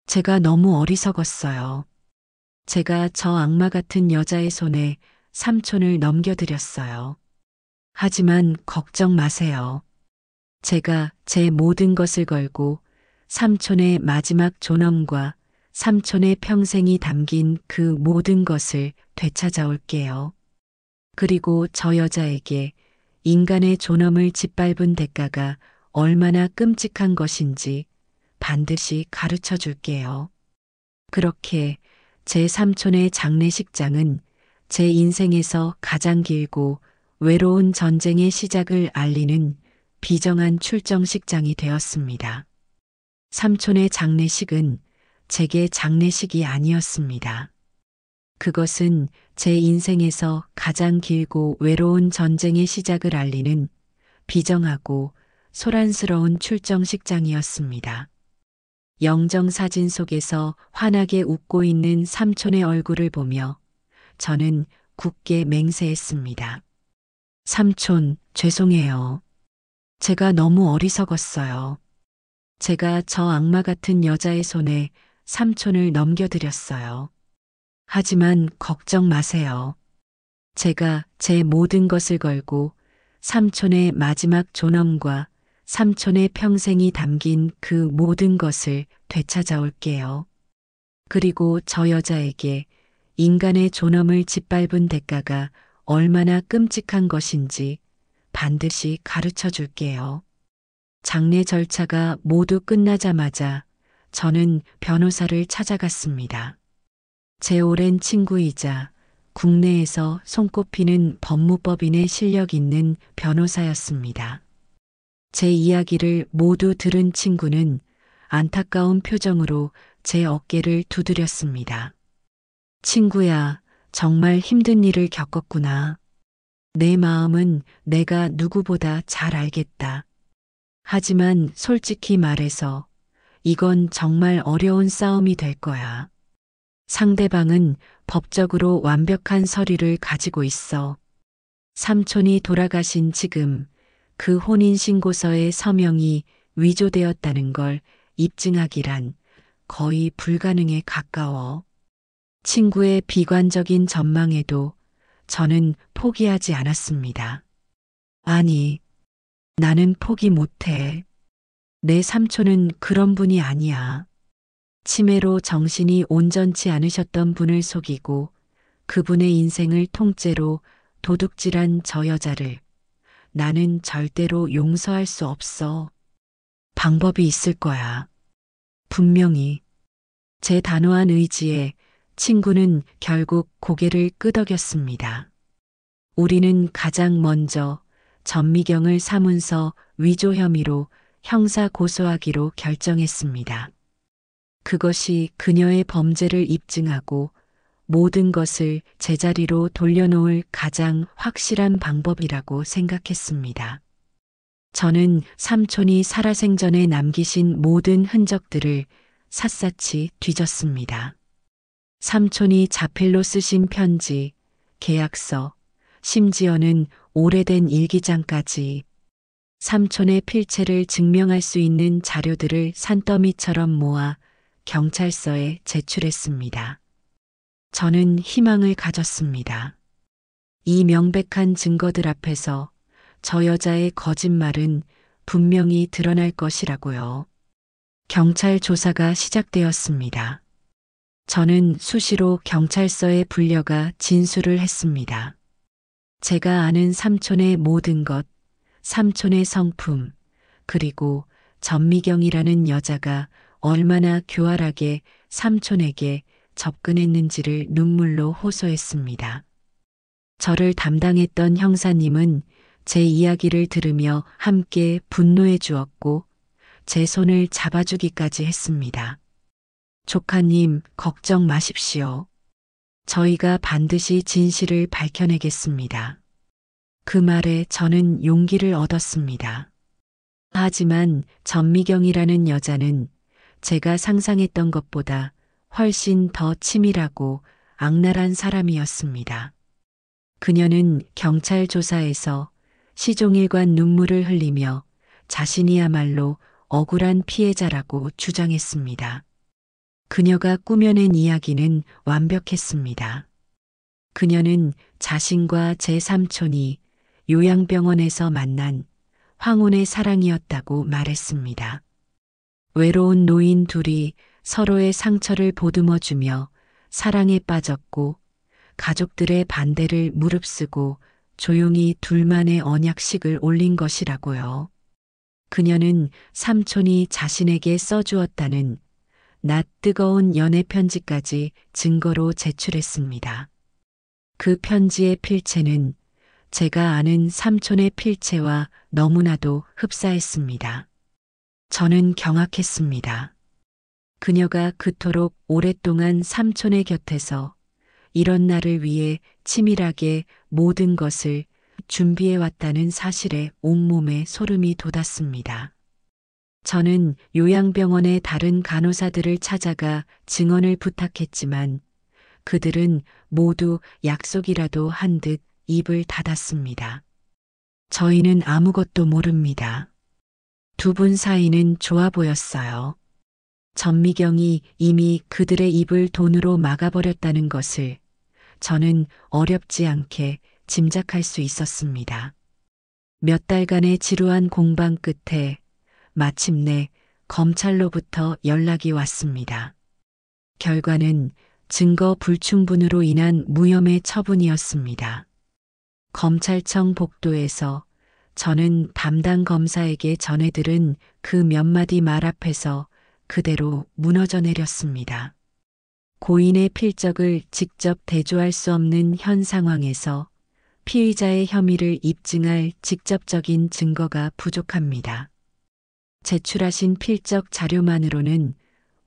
[SPEAKER 1] 제가 너무 어리석었어요. 제가 저 악마 같은 여자의 손에 삼촌을 넘겨드렸어요. 하지만 걱정 마세요. 제가 제 모든 것을 걸고 삼촌의 마지막 존엄과 삼촌의 평생이 담긴 그 모든 것을 되찾아올게요. 그리고 저 여자에게 인간의 존엄을 짓밟은 대가가 얼마나 끔찍한 것인지 반드시 가르쳐 줄게요. 그렇게 제 삼촌의 장례식장은 제 인생에서 가장 길고 외로운 전쟁의 시작을 알리는 비정한 출정식장이 되었습니다. 삼촌의 장례식은 제게 장례식이 아니었습니다. 그것은 제 인생에서 가장 길고 외로운 전쟁의 시작을 알리는 비정하고 소란스러운 출정식장이었습니다. 영정사진 속에서 환하게 웃고 있는 삼촌의 얼굴을 보며 저는 굳게 맹세했습니다. 삼촌, 죄송해요. 제가 너무 어리석었어요. 제가 저 악마 같은 여자의 손에 삼촌을 넘겨드렸어요. 하지만 걱정 마세요. 제가 제 모든 것을 걸고 삼촌의 마지막 존엄과 삼촌의 평생이 담긴 그 모든 것을 되찾아올게요. 그리고 저 여자에게 인간의 존엄을 짓밟은 대가가 얼마나 끔찍한 것인지 반드시 가르쳐 줄게요. 장례 절차가 모두 끝나자마자 저는 변호사를 찾아갔습니다. 제 오랜 친구이자 국내에서 손꼽히는 법무법인의 실력 있는 변호사였습니다. 제 이야기를 모두 들은 친구는 안타까운 표정으로 제 어깨를 두드렸습니다. 친구야, 정말 힘든 일을 겪었구나. 내 마음은 내가 누구보다 잘 알겠다. 하지만 솔직히 말해서 이건 정말 어려운 싸움이 될 거야. 상대방은 법적으로 완벽한 서류를 가지고 있어. 삼촌이 돌아가신 지금 그 혼인신고서의 서명이 위조되었다는 걸 입증하기란 거의 불가능에 가까워. 친구의 비관적인 전망에도 저는 포기하지 않았습니다. 아니, 나는 포기 못해. 내 삼촌은 그런 분이 아니야. 치매로 정신이 온전치 않으셨던 분을 속이고 그분의 인생을 통째로 도둑질한 저 여자를 나는 절대로 용서할 수 없어. 방법이 있을 거야. 분명히. 제 단호한 의지에 친구는 결국 고개를 끄덕였습니다. 우리는 가장 먼저 전미경을 사문서 위조 혐의로 형사 고소하기로 결정했습니다. 그것이 그녀의 범죄를 입증하고 모든 것을 제자리로 돌려놓을 가장 확실한 방법이라고 생각했습니다. 저는 삼촌이 살아생전에 남기신 모든 흔적들을 샅샅이 뒤졌습니다. 삼촌이 자필로 쓰신 편지, 계약서, 심지어는 오래된 일기장까지 삼촌의 필체를 증명할 수 있는 자료들을 산더미처럼 모아 경찰서에 제출했습니다. 저는 희망을 가졌습니다. 이 명백한 증거들 앞에서 저 여자의 거짓말은 분명히 드러날 것이라고요. 경찰 조사가 시작되었습니다. 저는 수시로 경찰서에 불려가 진술을 했습니다. 제가 아는 삼촌의 모든 것, 삼촌의 성품, 그리고 전미경이라는 여자가 얼마나 교활하게 삼촌에게 접근했는지를 눈물로 호소했습니다. 저를 담당했던 형사님은 제 이야기를 들으며 함께 분노해 주었고 제 손을 잡아주기까지 했습니다. 조카님, 걱정 마십시오. 저희가 반드시 진실을 밝혀내겠습니다. 그 말에 저는 용기를 얻었습니다. 하지만 전미경이라는 여자는 제가 상상했던 것보다 훨씬 더 치밀하고 악랄한 사람이었습니다. 그녀는 경찰 조사에서 시종일관 눈물을 흘리며 자신이야말로 억울한 피해자라고 주장했습니다. 그녀가 꾸며낸 이야기는 완벽했습니다. 그녀는 자신과 제 삼촌이 요양병원에서 만난 황혼의 사랑이었다고 말했습니다. 외로운 노인 둘이 서로의 상처를 보듬어주며 사랑에 빠졌고 가족들의 반대를 무릅쓰고 조용히 둘만의 언약식을 올린 것이라고요. 그녀는 삼촌이 자신에게 써주었다는 낯 뜨거운 연애 편지까지 증거로 제출했습니다. 그 편지의 필체는 제가 아는 삼촌의 필체와 너무나도 흡사했습니다. 저는 경악했습니다. 그녀가 그토록 오랫동안 삼촌의 곁에서 이런 날을 위해 치밀하게 모든 것을 준비해왔다는 사실에 온몸에 소름이 돋았습니다. 저는 요양병원의 다른 간호사들을 찾아가 증언을 부탁했지만 그들은 모두 약속이라도 한 듯 입을 닫았습니다. 저희는 아무것도 모릅니다. 두 분 사이는 좋아 보였어요. 전미경이 이미 그들의 입을 돈으로 막아버렸다는 것을 저는 어렵지 않게 짐작할 수 있었습니다. 몇 달간의 지루한 공방 끝에 마침내 검찰로부터 연락이 왔습니다. 결과는 증거 불충분으로 인한 무혐의 처분이었습니다. 검찰청 복도에서 저는 담당 검사에게 전해들은 그 몇 마디 말 앞에서 그대로 무너져 내렸습니다. 고인의 필적을 직접 대조할 수 없는 현 상황에서 피의자의 혐의를 입증할 직접적인 증거가 부족합니다. 제출하신 필적 자료만으로는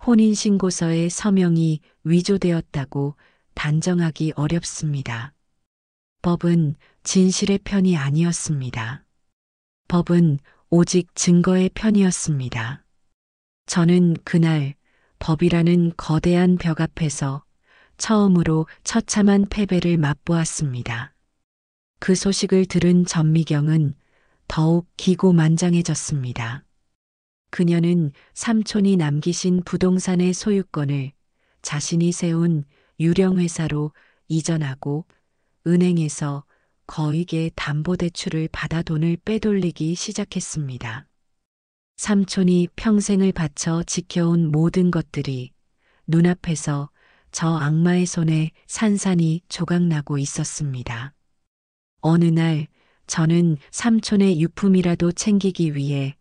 [SPEAKER 1] 혼인신고서의 서명이 위조되었다고 단정하기 어렵습니다. 법은 진실의 편이 아니었습니다. 법은 오직 증거의 편이었습니다. 저는 그날 법이라는 거대한 벽 앞에서 처음으로 처참한 패배를 맛보았습니다. 그 소식을 들은 전미경은 더욱 기고만장해졌습니다. 그녀는 삼촌이 남기신 부동산의 소유권을 자신이 세운 유령회사로 이전하고 은행에서 거액의 담보대출을 받아 돈을 빼돌리기 시작했습니다. 삼촌이 평생을 바쳐 지켜온 모든 것들이 눈앞에서 저 악마의 손에 산산이 조각나고 있었습니다. 어느 날 저는 삼촌의 유품이라도 챙기기 위해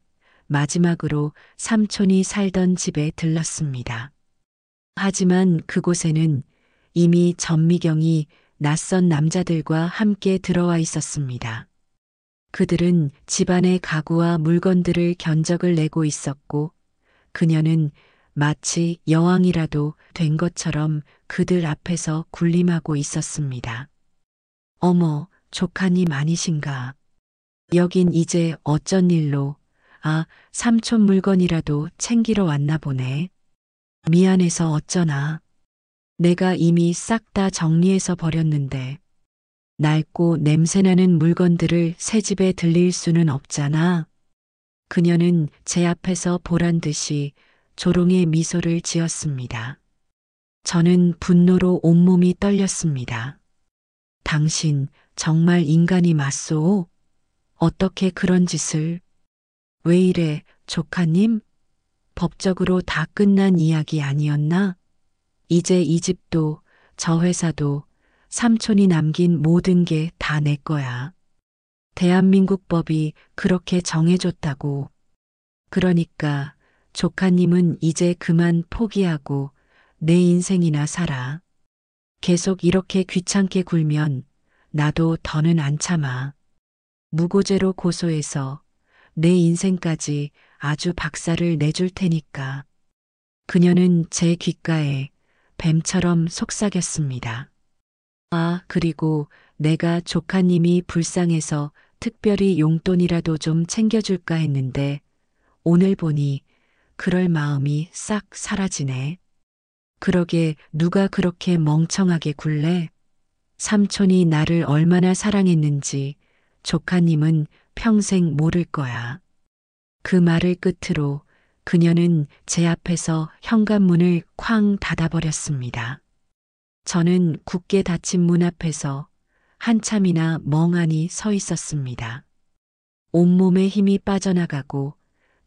[SPEAKER 1] 마지막으로 삼촌이 살던 집에 들렀습니다. 하지만 그곳에는 이미 전미경이 낯선 남자들과 함께 들어와 있었습니다. 그들은 집안의 가구와 물건들을 견적을 내고 있었고 그녀는 마치 여왕이라도 된 것처럼 그들 앞에서 군림하고 있었습니다. 어머, 조카님 아니신가? 여긴 이제 어쩐 일로? 아, 삼촌 물건이라도 챙기러 왔나 보네. 미안해서 어쩌나. 내가 이미 싹 다 정리해서 버렸는데. 낡고 냄새나는 물건들을 새 집에 들릴 수는 없잖아. 그녀는 제 앞에서 보란 듯이 조롱의 미소를 지었습니다. 저는 분노로 온몸이 떨렸습니다. 당신 정말 인간이 맞소? 어떻게 그런 짓을? 왜 이래, 조카님? 법적으로 다 끝난 이야기 아니었나? 이제 이 집도 저 회사도 삼촌이 남긴 모든 게 다 내 거야. 대한민국 법이 그렇게 정해줬다고. 그러니까 조카님은 이제 그만 포기하고 내 인생이나 살아. 계속 이렇게 귀찮게 굴면 나도 더는 안 참아. 무고죄로 고소해서 내 인생까지 아주 박살을 내줄 테니까. 그녀는 제 귓가에 뱀처럼 속삭였습니다. 아, 그리고 내가 조카님이 불쌍해서 특별히 용돈이라도 좀 챙겨줄까 했는데 오늘 보니 그럴 마음이 싹 사라지네. 그러게 누가 그렇게 멍청하게 굴래? 삼촌이 나를 얼마나 사랑했는지 조카님은 평생 모를 거야. 그 말을 끝으로 그녀는 제 앞에서 현관문을 쾅 닫아버렸습니다. 저는 굳게 닫힌 문 앞에서 한참이나 멍하니 서 있었습니다. 온몸에 힘이 빠져나가고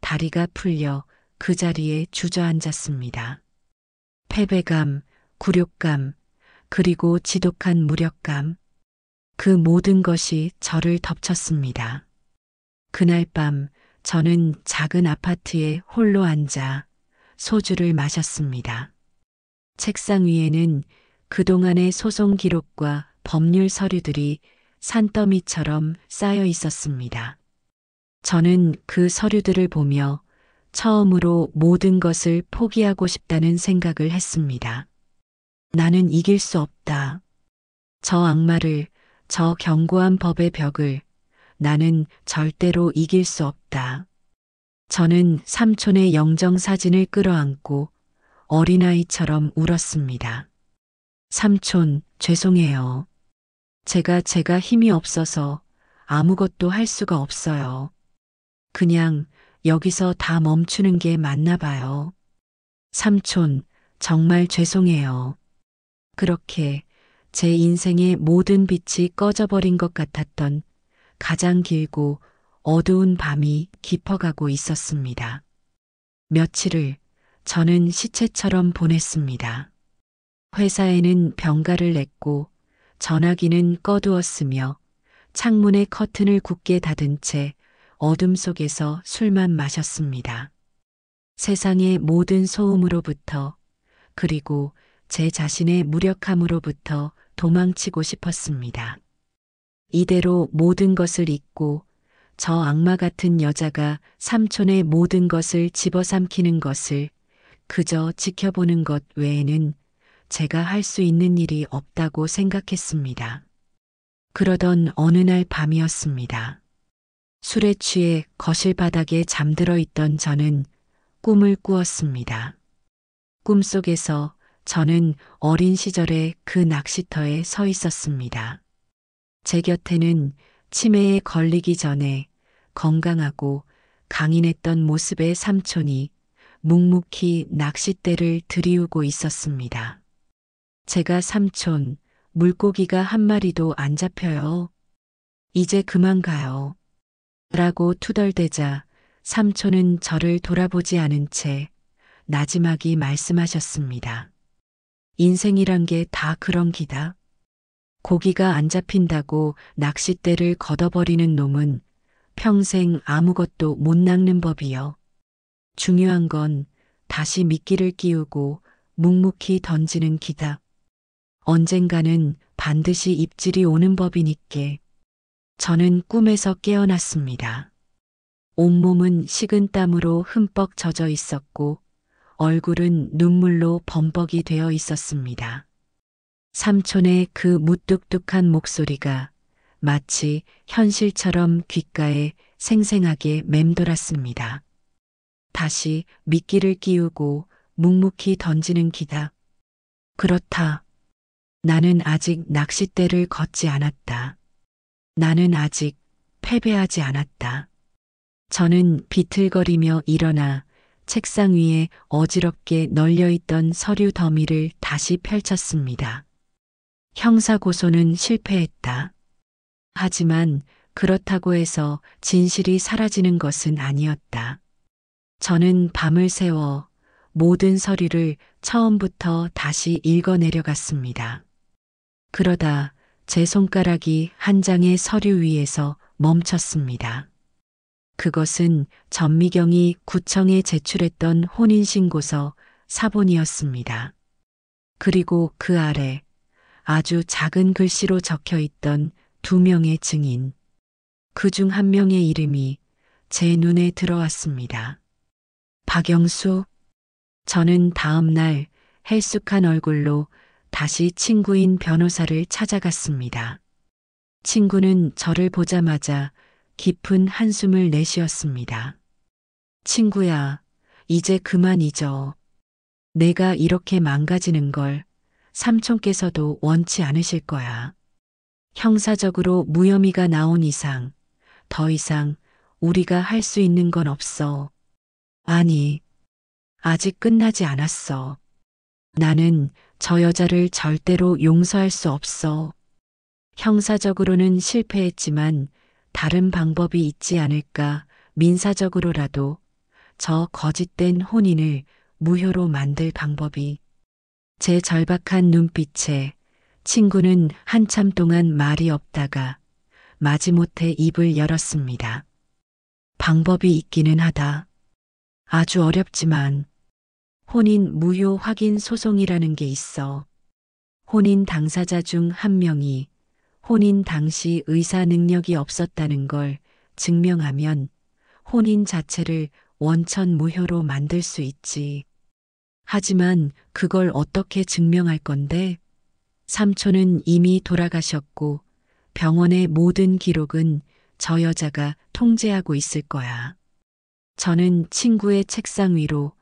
[SPEAKER 1] 다리가 풀려 그 자리에 주저앉았습니다. 패배감, 굴욕감, 그리고 지독한 무력감. 그 모든 것이 저를 덮쳤습니다. 그날 밤 저는 작은 아파트에 홀로 앉아 소주를 마셨습니다. 책상 위에는 그동안의 소송 기록과 법률 서류들이 산더미처럼 쌓여 있었습니다. 저는 그 서류들을 보며 처음으로 모든 것을 포기하고 싶다는 생각을 했습니다. 나는 이길 수 없다. 저 악마를, 저 견고한 법의 벽을 나는 절대로 이길 수 없다. 저는 삼촌의 영정사진을 끌어안고 어린아이처럼 울었습니다. 삼촌, 죄송해요. 제가 힘이 없어서 아무것도 할 수가 없어요. 그냥 여기서 다 멈추는 게 맞나 봐요. 삼촌, 정말 죄송해요. 그렇게 제 인생의 모든 빛이 꺼져버린 것 같았던 가장 길고 어두운 밤이 깊어가고 있었습니다. 며칠을 저는 시체처럼 보냈습니다. 회사에는 병가를 냈고 전화기는 꺼두었으며 창문의 커튼을 굳게 닫은 채 어둠 속에서 술만 마셨습니다. 세상의 모든 소음으로부터 그리고 제 자신의 무력함으로부터 도망치고 싶었습니다. 이대로 모든 것을 잊고 저 악마 같은 여자가 삼촌의 모든 것을 집어삼키는 것을 그저 지켜보는 것 외에는 제가 할 수 있는 일이 없다고 생각했습니다. 그러던 어느 날 밤이었습니다. 술에 취해 거실 바닥에 잠들어 있던 저는 꿈을 꾸었습니다. 꿈속에서 저는 어린 시절의 그 낚시터에 서 있었습니다. 제 곁에는 치매에 걸리기 전에 건강하고 강인했던 모습의 삼촌이 묵묵히 낚싯대를 들이우고 있었습니다. 제가 삼촌, 물고기가 한 마리도 안 잡혀요. 이제 그만 가요. 라고 투덜대자 삼촌은 저를 돌아보지 않은 채 나지막이 말씀하셨습니다. 인생이란 게 다 그런 기다. 고기가 안 잡힌다고 낚싯대를 걷어버리는 놈은 평생 아무것도 못 낚는 법이요. 중요한 건 다시 미끼를 끼우고 묵묵히 던지는 기다. 언젠가는 반드시 입질이 오는 법이니께. 저는 꿈에서 깨어났습니다. 온몸은 식은 땀으로 흠뻑 젖어 있었고 얼굴은 눈물로 범벅이 되어 있었습니다. 삼촌의 그 무뚝뚝한 목소리가 마치 현실처럼 귓가에 생생하게 맴돌았습니다. 다시 미끼를 끼우고 묵묵히 던지는 기다. 그렇다. 나는 아직 낚싯대를 걷지 않았다. 나는 아직 패배하지 않았다. 저는 비틀거리며 일어나 책상 위에 어지럽게 널려있던 서류 더미를 다시 펼쳤습니다. 형사고소는 실패했다. 하지만 그렇다고 해서 진실이 사라지는 것은 아니었다. 저는 밤을 새워 모든 서류를 처음부터 다시 읽어내려갔습니다. 그러다 제 손가락이 한 장의 서류 위에서 멈췄습니다. 그것은 전미경이 구청에 제출했던 혼인신고서 사본이었습니다. 그리고 그 아래 아주 작은 글씨로 적혀 있던 2명의 증인. 그 중 한 명의 이름이 제 눈에 들어왔습니다. 박영수. 저는 다음 날 헬쑥한 얼굴로 다시 친구인 변호사를 찾아갔습니다. 친구는 저를 보자마자 깊은 한숨을 내쉬었습니다. 친구야, 이제 그만 잊어. 내가 이렇게 망가지는 걸 삼촌께서도 원치 않으실 거야. 형사적으로 무혐의가 나온 이상 더 이상 우리가 할 수 있는 건 없어. 아니, 아직 끝나지 않았어. 나는 저 여자를 절대로 용서할 수 없어. 형사적으로는 실패했지만 다른 방법이 있지 않을까. 민사적으로라도 저 거짓된 혼인을 무효로 만들 방법이. 제 절박한 눈빛에 친구는 한참 동안 말이 없다가 마지못해 입을 열었습니다. 방법이 있기는 하다. 아주 어렵지만 혼인 무효 확인 소송이라는 게 있어. 혼인 당사자 중 한 명이 혼인 당시 의사 능력이 없었다는 걸 증명하면 혼인 자체를 원천 무효로 만들 수 있지. 하지만 그걸 어떻게 증명할 건데? 삼촌은 이미 돌아가셨고 병원의 모든 기록은 저 여자가 통제하고 있을 거야. 저는 친구의 책상 위로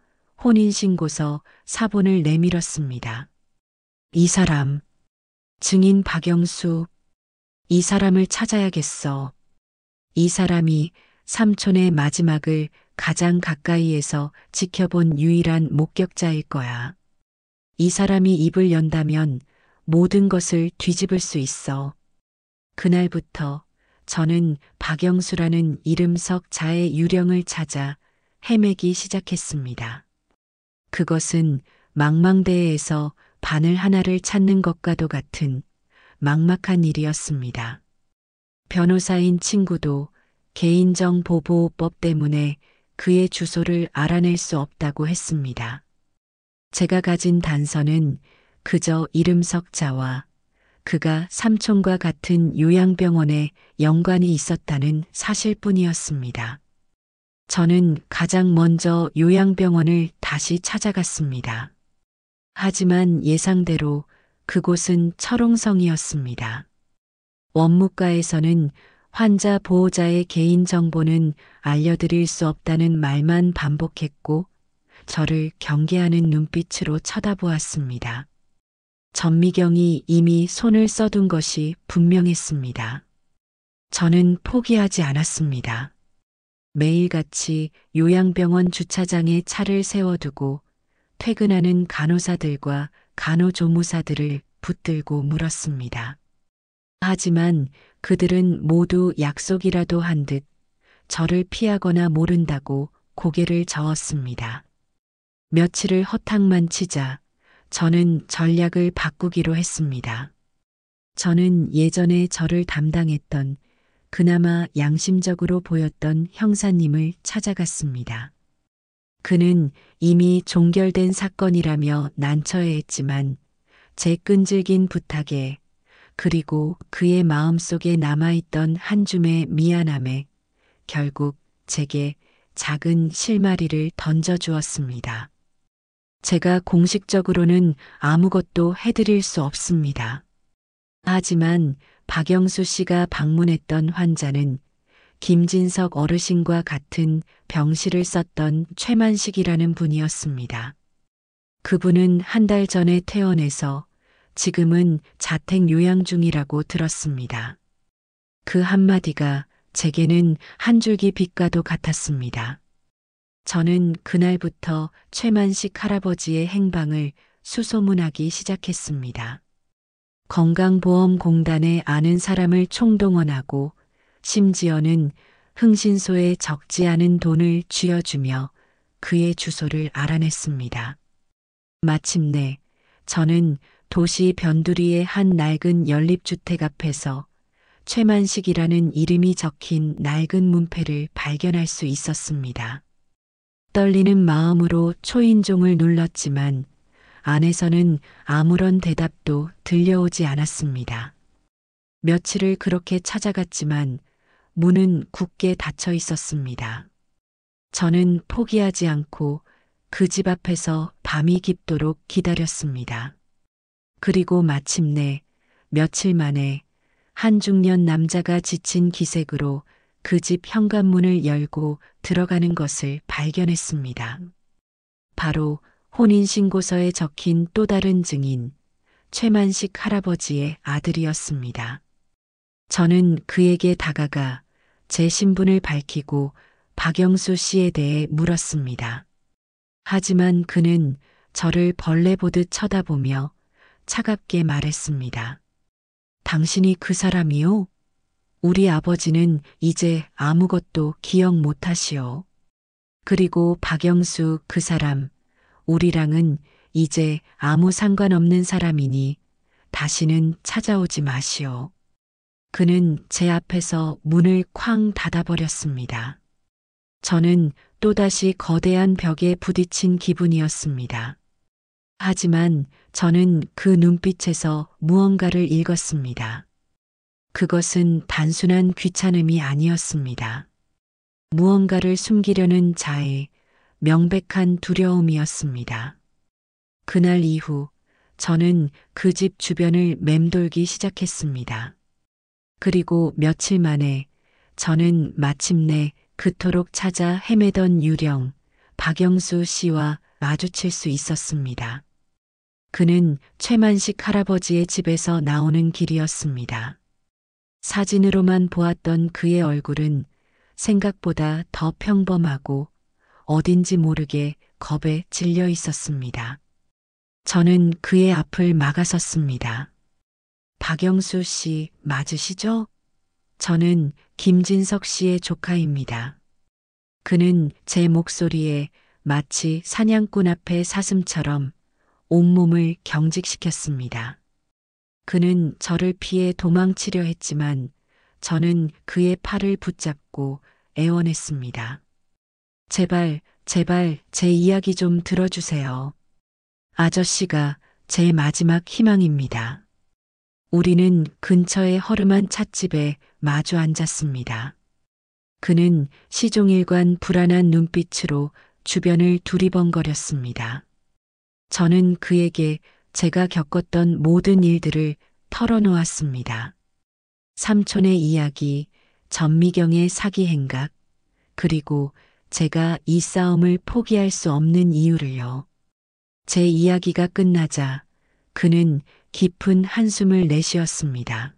[SPEAKER 1] 혼인신고서 사본을 내밀었습니다. 이 사람, 증인 박영수, 이 사람을 찾아야겠어. 이 사람이 삼촌의 마지막을 가장 가까이에서 지켜본 유일한 목격자일 거야. 이 사람이 입을 연다면 모든 것을 뒤집을 수 있어. 그날부터 저는 박영수라는 이름석 자의 유령을 찾아 헤매기 시작했습니다. 그것은 망망대해에서 바늘 하나를 찾는 것과도 같은 막막한 일이었습니다. 변호사인 친구도 개인정보보호법 때문에 그의 주소를 알아낼 수 없다고 했습니다. 제가 가진 단서는 그저 이름석자와 그가 삼촌과 같은 요양병원에 연관이 있었다는 사실뿐이었습니다. 저는 가장 먼저 요양병원을 다시 찾아갔습니다. 하지만 예상대로 그곳은 철옹성이었습니다. 원무과에서는 환자 보호자의 개인정보는 알려드릴 수 없다는 말만 반복했고 저를 경계하는 눈빛으로 쳐다보았습니다. 전미경이 이미 손을 써둔 것이 분명했습니다. 저는 포기하지 않았습니다. 매일같이 요양병원 주차장에 차를 세워두고 퇴근하는 간호사들과 간호조무사들을 붙들고 물었습니다. 하지만 그들은 모두 약속이라도 한 듯 저를 피하거나 모른다고 고개를 저었습니다. 며칠을 허탕만 치자 저는 전략을 바꾸기로 했습니다. 저는 예전에 저를 담당했던 그나마 양심적으로 보였던 형사님을 찾아갔습니다. 그는 이미 종결된 사건이라며 난처해했지만 제 끈질긴 부탁에 그리고 그의 마음속에 남아있던 한 줌의 미안함에 결국 제게 작은 실마리를 던져주었습니다. 제가 공식적으로는 아무것도 해드릴 수 없습니다. 하지만 박영수 씨가 방문했던 환자는 김진석 어르신과 같은 병실을 썼던 최만식이라는 분이었습니다. 그분은 한 달 전에 퇴원해서 지금은 자택 요양 중이라고 들었습니다. 그 한마디가 제게는 한 줄기 빛과도 같았습니다. 저는 그날부터 최만식 할아버지의 행방을 수소문하기 시작했습니다. 건강보험공단에 아는 사람을 총동원하고 심지어는 흥신소에 적지 않은 돈을 쥐어주며 그의 주소를 알아냈습니다. 마침내 저는 도시 변두리의 한 낡은 연립주택 앞에서 최만식이라는 이름이 적힌 낡은 문패를 발견할 수 있었습니다. 떨리는 마음으로 초인종을 눌렀지만 안에서는 아무런 대답도 들려오지 않았습니다. 며칠을 그렇게 찾아갔지만 문은 굳게 닫혀 있었습니다. 저는 포기하지 않고 그 집 앞에서 밤이 깊도록 기다렸습니다. 그리고 마침내 며칠 만에 한 중년 남자가 지친 기색으로 그 집 현관문을 열고 들어가는 것을 발견했습니다. 바로 혼인신고서에 적힌 또 다른 증인, 최만식 할아버지의 아들이었습니다. 저는 그에게 다가가 제 신분을 밝히고 박영수 씨에 대해 물었습니다. 하지만 그는 저를 벌레 보듯 쳐다보며 차갑게 말했습니다. 당신이 그 사람이요? 우리 아버지는 이제 아무것도 기억 못하시오. 그리고 박영수 그 사람, 우리랑은 이제 아무 상관없는 사람이니 다시는 찾아오지 마시오. 그는 제 앞에서 문을 쾅 닫아버렸습니다. 저는 또다시 거대한 벽에 부딪힌 기분이었습니다. 하지만 저는 그 눈빛에서 무언가를 읽었습니다. 그것은 단순한 귀찮음이 아니었습니다. 무언가를 숨기려는 자의 명백한 두려움이었습니다. 그날 이후 저는 그 집 주변을 맴돌기 시작했습니다. 그리고 며칠 만에 저는 마침내 그토록 찾아 헤매던 유령 박영수 씨와 마주칠 수 있었습니다. 그는 최만식 할아버지의 집에서 나오는 길이었습니다. 사진으로만 보았던 그의 얼굴은 생각보다 더 평범하고 어딘지 모르게 겁에 질려 있었습니다. 저는 그의 앞을 막아섰습니다. 박영수 씨 맞으시죠? 저는 김진석 씨의 조카입니다. 그는 제 목소리에 마치 사냥꾼 앞의 사슴처럼 온몸을 경직시켰습니다. 그는 저를 피해 도망치려 했지만 저는 그의 팔을 붙잡고 애원했습니다. 제발, 제발 제 이야기 좀 들어주세요. 아저씨가 제 마지막 희망입니다. 우리는 근처의 허름한 찻집에 마주 앉았습니다. 그는 시종일관 불안한 눈빛으로 주변을 두리번거렸습니다. 저는 그에게 제가 겪었던 모든 일들을 털어놓았습니다. 삼촌의 이야기, 전미경의 사기 행각, 그리고 제가 이 싸움을 포기할 수 없는 이유를요. 제 이야기가 끝나자 그는 깊은 한숨을 내쉬었습니다.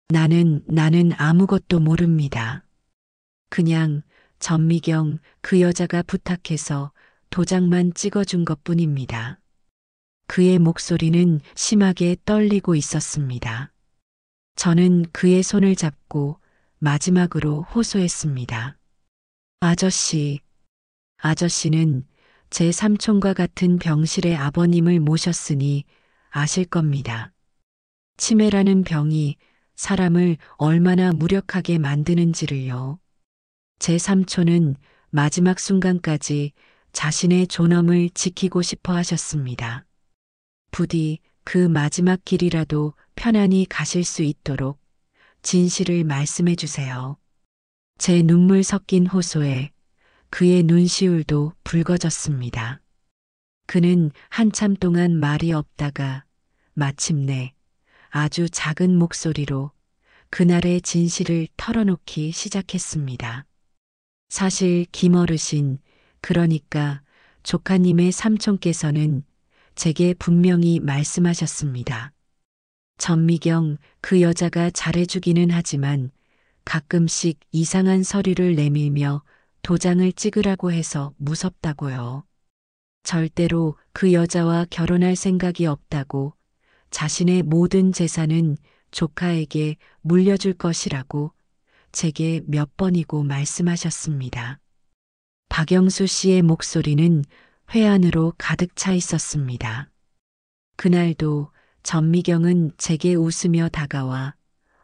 [SPEAKER 1] 나는 아무것도 모릅니다. 그냥 전미경 그 여자가 부탁해서 도장만 찍어준 것뿐입니다. 그의 목소리는 심하게 떨리고 있었습니다. 저는 그의 손을 잡고 마지막으로 호소했습니다. 아저씨, 아저씨는 제 삼촌과 같은 병실의 아버님을 모셨으니 아실 겁니다. 치매라는 병이 사람을 얼마나 무력하게 만드는지를요. 제 삼촌은 마지막 순간까지 자신의 존엄을 지키고 싶어 하셨습니다. 부디 그 마지막 길이라도 편안히 가실 수 있도록 진실을 말씀해 주세요. 제 눈물 섞인 호소에 그의 눈시울도 붉어졌습니다. 그는 한참 동안 말이 없다가 마침내 아주 작은 목소리로 그날의 진실을 털어놓기 시작했습니다. 사실 김어르신, 그러니까 조카님의 삼촌께서는 제게 분명히 말씀하셨습니다. 전미경, 그 여자가 잘해주기는 하지만 가끔씩 이상한 서류를 내밀며 도장을 찍으라고 해서 무섭다고요. 절대로 그 여자와 결혼할 생각이 없다고, 자신의 모든 재산은 조카에게 물려줄 것이라고 제게 몇 번이고 말씀하셨습니다. 박영수 씨의 목소리는 회한으로 가득 차 있었습니다. 그날도 전미경은 제게 웃으며 다가와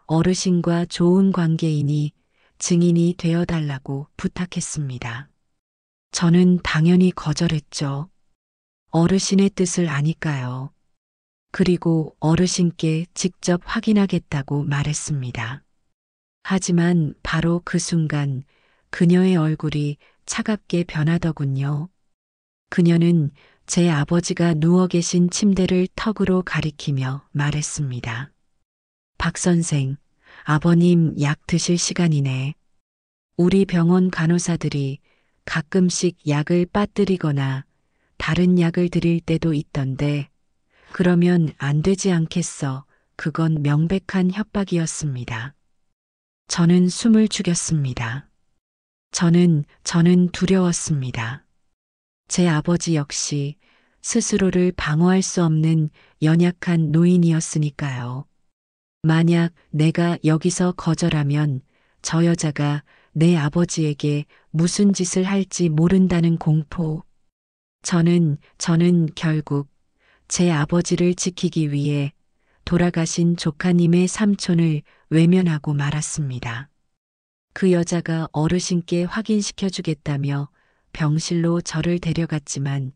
[SPEAKER 1] 어르신과 좋은 관계이니 증인이 되어 달라고 부탁했습니다. 저는 당연히 거절했죠. 어르신의 뜻을 아니까요. 그리고 어르신께 직접 확인하겠다고 말했습니다. 하지만 바로 그 순간 그녀의 얼굴이 차갑게 변하더군요. 그녀는 제 아버지가 누워 계신 침대를 턱으로 가리키며 말했습니다. 박 선생, 아버님 약 드실 시간이네. 우리 병원 간호사들이 가끔씩 약을 빠뜨리거나 다른 약을 드릴 때도 있던데 그러면 안 되지 않겠어. 그건 명백한 협박이었습니다. 저는 숨을 죽였습니다. 저는 두려웠습니다. 제 아버지 역시 스스로를 방어할 수 없는 연약한 노인이었으니까요. 만약 내가 여기서 거절하면 저 여자가 내 아버지에게 무슨 짓을 할지 모른다는 공포. 저는 결국 제 아버지를 지키기 위해 돌아가신 조카님의 삼촌을 외면하고 말았습니다. 그 여자가 어르신께 확인시켜 주겠다며 병실로 저를 데려갔지만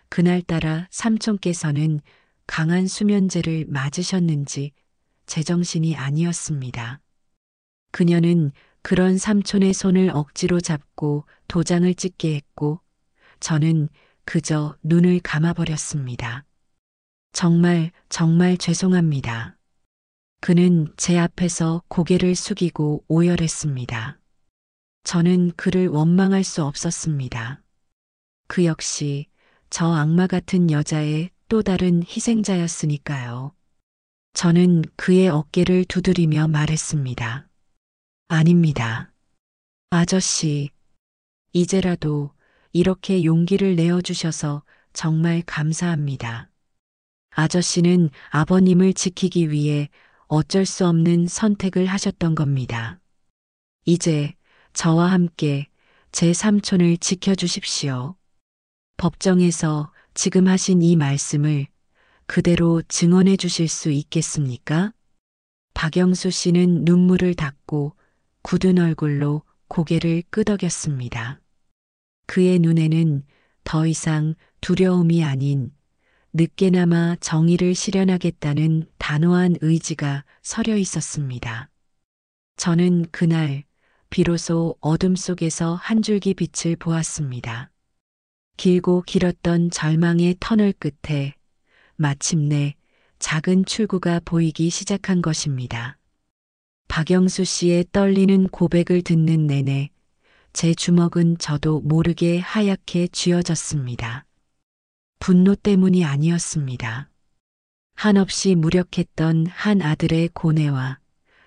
[SPEAKER 1] 그날따라 삼촌께서는 강한 수면제를 맞으셨는지 제정신이 아니었습니다. 그녀는 그런 삼촌의 손을 억지로 잡고 도장을 찍게 했고 저는 그저 눈을 감아버렸습니다. 정말 죄송합니다. 그는 제 앞에서 고개를 숙이고 오열했습니다. 저는 그를 원망할 수 없었습니다. 그 역시 저 악마 같은 여자의 또 다른 희생자였으니까요. 저는 그의 어깨를 두드리며 말했습니다. 아닙니다. 아저씨, 이제라도 이렇게 용기를 내어주셔서 정말 감사합니다. 아저씨는 아버님을 지키기 위해 어쩔 수 없는 선택을 하셨던 겁니다. 이제 저와 함께 제 삼촌을 지켜주십시오. 법정에서 지금 하신 이 말씀을 그대로 증언해 주실 수 있겠습니까? 박영수 씨는 눈물을 닦고 굳은 얼굴로 고개를 끄덕였습니다. 그의 눈에는 더 이상 두려움이 아닌 늦게나마 정의를 실현하겠다는 단호한 의지가 서려 있었습니다. 저는 그날 비로소 어둠 속에서 한 줄기 빛을 보았습니다. 길고 길었던 절망의 터널 끝에 마침내 작은 출구가 보이기 시작한 것입니다. 박영수 씨의 떨리는 고백을 듣는 내내 제 주먹은 저도 모르게 하얗게 쥐어졌습니다. 분노 때문이 아니었습니다. 한없이 무력했던 한 아들의 고뇌와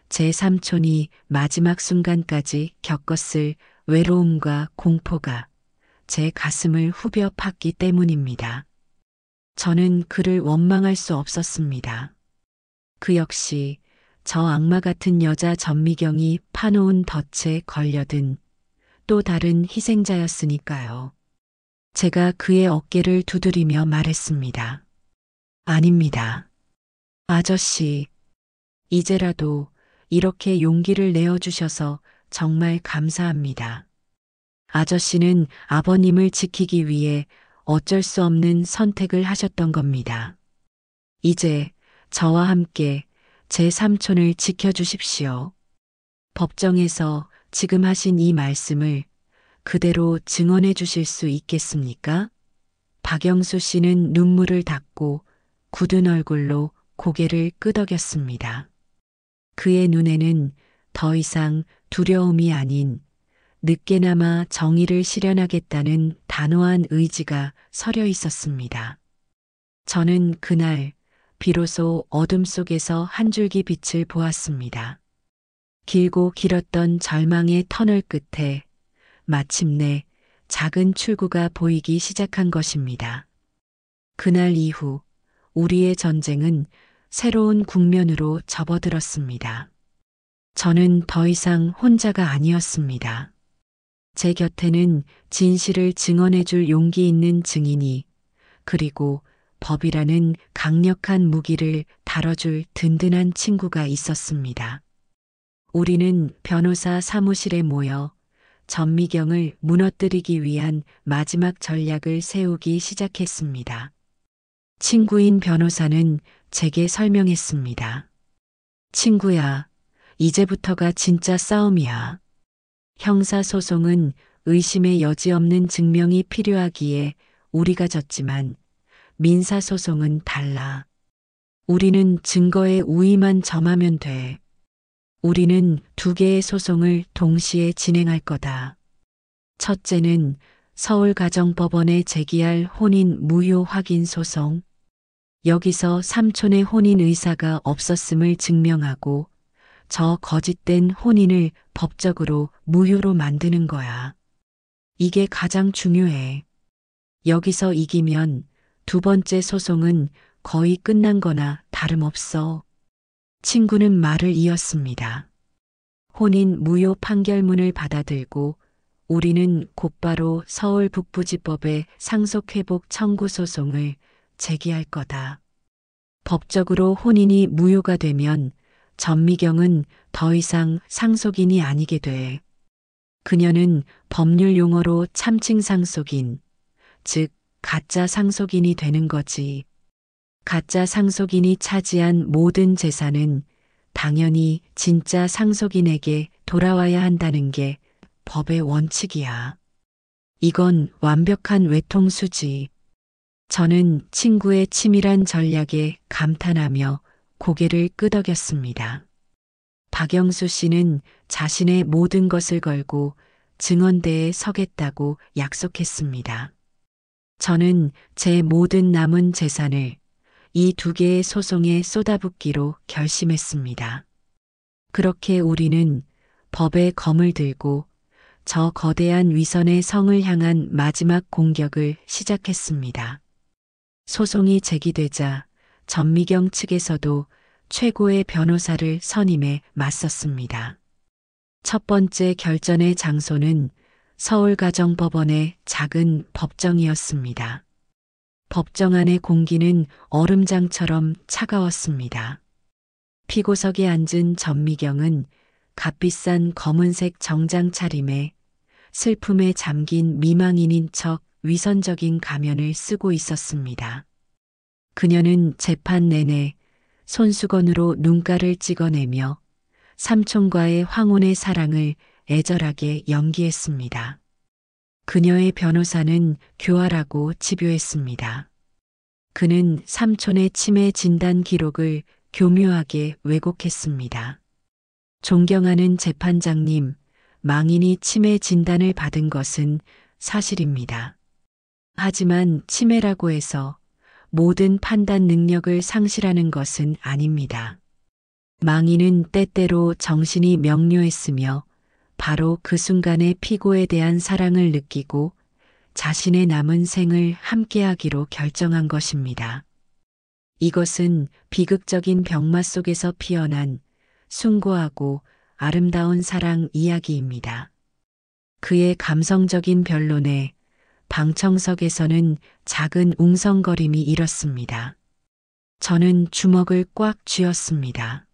[SPEAKER 1] 제 삼촌이 마지막 순간까지 겪었을 외로움과 공포가 제 가슴을 후벼 팠기 때문입니다. 저는 그를 원망할 수 없었습니다. 그 역시 저 악마 같은 여자 전미경이 파놓은 덫에 걸려든 또 다른 희생자였으니까요. 제가 그의 어깨를 두드리며 말했습니다. 아닙니다. 아저씨, 이제라도 이렇게 용기를 내어주셔서 정말 감사합니다. 아저씨는 아버님을 지키기 위해 어쩔 수 없는 선택을 하셨던 겁니다. 이제 저와 함께 제 삼촌을 지켜주십시오. 법정에서 지금 하신 이 말씀을 그대로 증언해 주실 수 있겠습니까? 박영수 씨는 눈물을 닦고 굳은 얼굴로 고개를 끄덕였습니다. 그의 눈에는 더 이상 두려움이 아닌 늦게나마 정의를 실현하겠다는 단호한 의지가 서려 있었습니다. 저는 그날 비로소 어둠 속에서 한 줄기 빛을 보았습니다. 길고 길었던 절망의 터널 끝에 마침내 작은 출구가 보이기 시작한 것입니다. 그날 이후 우리의 전쟁은 새로운 국면으로 접어들었습니다. 저는 더 이상 혼자가 아니었습니다. 제 곁에는 진실을 증언해 줄 용기 있는 증인이, 그리고 법이라는 강력한 무기를 다뤄줄 든든한 친구가 있었습니다. 우리는 변호사 사무실에 모여 전미경을 무너뜨리기 위한 마지막 전략을 세우기 시작했습니다. 친구인 변호사는 제게 설명했습니다. 친구야, 이제부터가 진짜 싸움이야. 형사소송은 의심의 여지 없는 증명이 필요하기에 우리가 졌지만 민사소송은 달라. 우리는 증거의 우위만 점하면 돼. 우리는 두 개의 소송을 동시에 진행할 거다. 첫째는 서울가정법원에 제기할 혼인 무효 확인 소송. 여기서 삼촌의 혼인 의사가 없었음을 증명하고 저 거짓된 혼인을 법적으로 무효로 만드는 거야. 이게 가장 중요해. 여기서 이기면 두 번째 소송은 거의 끝난 거나 다름없어. 친구는 말을 이었습니다. 혼인 무효 판결문을 받아들고 우리는 곧바로 서울 북부지법에 상속회복 청구 소송을 제기할 거다. 법적으로 혼인이 무효가 되면 전미경은 더 이상 상속인이 아니게 돼. 그녀는 법률 용어로 참칭 상속인, 즉 가짜 상속인이 되는 거지. 가짜 상속인이 차지한 모든 재산은 당연히 진짜 상속인에게 돌아와야 한다는 게 법의 원칙이야. 이건 완벽한 외통수지. 저는 친구의 치밀한 전략에 감탄하며 고개를 끄덕였습니다. 박영수 씨는 자신의 모든 것을 걸고 증언대에 서겠다고 약속했습니다. 저는 제 모든 남은 재산을 이 두 개의 소송에 쏟아붓기로 결심했습니다. 그렇게 우리는 법의 검을 들고 저 거대한 위선의 성을 향한 마지막 공격을 시작했습니다. 소송이 제기되자 전미경 측에서도 최고의 변호사를 선임해 맞섰습니다. 첫 번째 결전의 장소는 서울가정법원의 작은 법정이었습니다. 법정 안의 공기는 얼음장처럼 차가웠습니다. 피고석에 앉은 전미경은 값비싼 검은색 정장 차림에 슬픔에 잠긴 미망인인 척 위선적인 가면을 쓰고 있었습니다. 그녀는 재판 내내 손수건으로 눈가를 찍어내며 삼촌과의 황혼의 사랑을 애절하게 연기했습니다. 그녀의 변호사는 교활하고 집요했습니다. 그는 삼촌의 치매 진단 기록을 교묘하게 왜곡했습니다. 존경하는 재판장님, 망인이 치매 진단을 받은 것은 사실입니다. 하지만 치매라고 해서 모든 판단 능력을 상실하는 것은 아닙니다. 망인은 때때로 정신이 명료했으며 바로 그 순간에 피고에 대한 사랑을 느끼고 자신의 남은 생을 함께하기로 결정한 것입니다. 이것은 비극적인 병마 속에서 피어난 숭고하고 아름다운 사랑 이야기입니다. 그의 감성적인 변론에 방청석에서는 작은 웅성거림이 일었습니다. 저는 주먹을 꽉 쥐었습니다.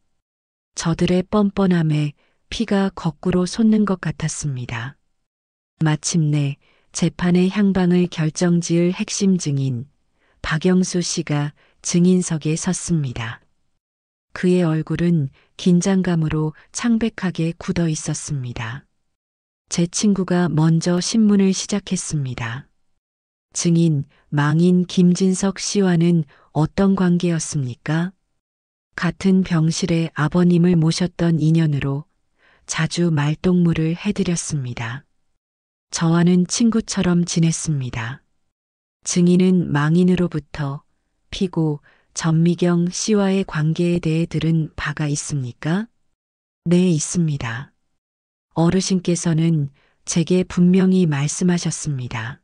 [SPEAKER 1] 저들의 뻔뻔함에 피가 거꾸로 솟는 것 같았습니다. 마침내 재판의 향방을 결정지을 핵심 증인 박영수 씨가 증인석에 섰습니다. 그의 얼굴은 긴장감으로 창백하게 굳어 있었습니다. 제 친구가 먼저 신문을 시작했습니다. 증인 망인 김진석 씨와는 어떤 관계였습니까? 같은 병실에 아버님을 모셨던 인연으로 자주 말동무를 해드렸습니다. 저와는 친구처럼 지냈습니다. 증인은 망인으로부터 피고 전미경 씨와의 관계에 대해 들은 바가 있습니까? 네, 있습니다. 어르신께서는 제게 분명히 말씀하셨습니다.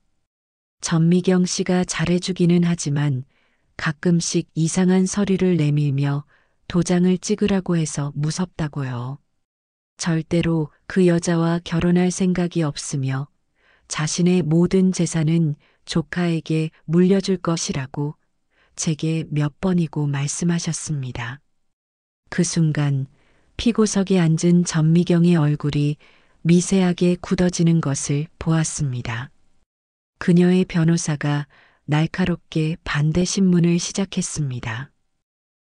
[SPEAKER 1] 전미경 씨가 잘해주기는 하지만 가끔씩 이상한 서류를 내밀며 도장을 찍으라고 해서 무섭다고요. 절대로 그 여자와 결혼할 생각이 없으며 자신의 모든 재산은 조카에게 물려줄 것이라고 제게 몇 번이고 말씀하셨습니다. 그 순간 피고석에 앉은 전미경의 얼굴이 미세하게 굳어지는 것을 보았습니다. 그녀의 변호사가 날카롭게 반대 신문을 시작했습니다.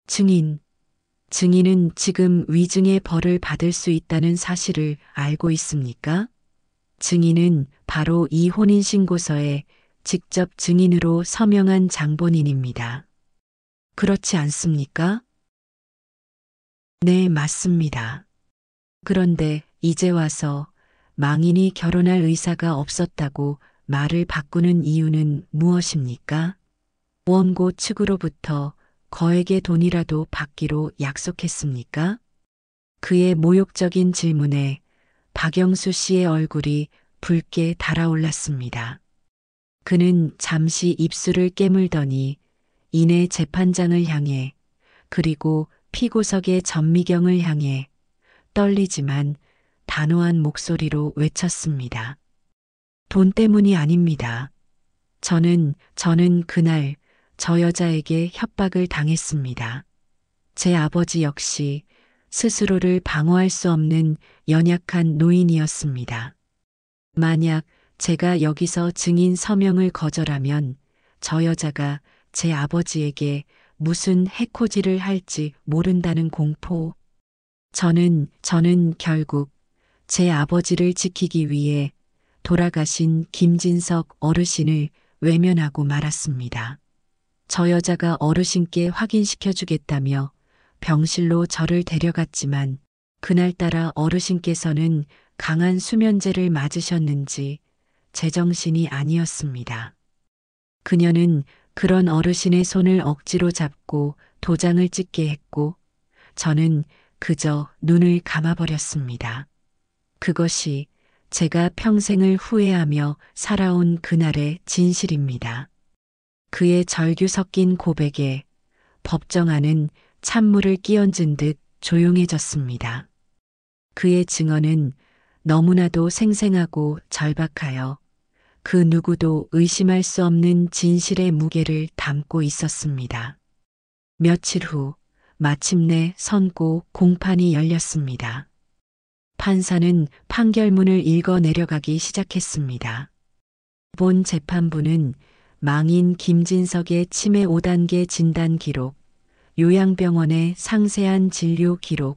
[SPEAKER 1] 증인은 지금 위증의 벌을 받을 수 있다는 사실을 알고 있습니까? 증인은 바로 이 혼인신고서에 직접 증인으로 서명한 장본인입니다. 그렇지 않습니까? 네, 맞습니다. 그런데 이제 와서 망인이 결혼할 의사가 없었다고 말을 바꾸는 이유는 무엇입니까? 원고 측으로부터 거액의 돈이라도 받기로 약속했습니까? 그의 모욕적인 질문에 박영수 씨의 얼굴이 붉게 달아올랐습니다. 그는 잠시 입술을 깨물더니 이내 재판장을 향해 그리고 피고석의 전미경을 향해 떨리지만 단호한 목소리로 외쳤습니다. 돈 때문이 아닙니다. 저는 그날 저 여자에게 협박을 당했습니다. 제 아버지 역시 스스로를 방어할 수 없는 연약한 노인이었습니다. 만약 제가 여기서 증인 서명을 거절하면 저 여자가 제 아버지에게 무슨 해코지를 할지 모른다는 공포. 저는 결국 제 아버지를 지키기 위해 돌아가신 김진석 어르신을 외면하고 말았습니다. 저 여자가 어르신께 확인시켜 주겠다며 병실로 저를 데려갔지만 그날따라 어르신께서는 강한 수면제를 맞으셨는지 제정신이 아니었습니다. 그녀는 그런 어르신의 손을 억지로 잡고 도장을 찍게 했고 저는 그저 눈을 감아버렸습니다. 그것이 제가 평생을 후회하며 살아온 그날의 진실입니다. 그의 절규 섞인 고백에 법정안은 찬물을 끼얹은 듯 조용해졌습니다. 그의 증언은 너무나도 생생하고 절박하여 그 누구도 의심할 수 없는 진실의 무게를 담고 있었습니다. 며칠 후 마침내 선고 공판이 열렸습니다. 판사는 판결문을 읽어 내려가기 시작했습니다. 본 재판부는 망인 김진석의 치매 5단계 진단 기록, 요양병원의 상세한 진료 기록,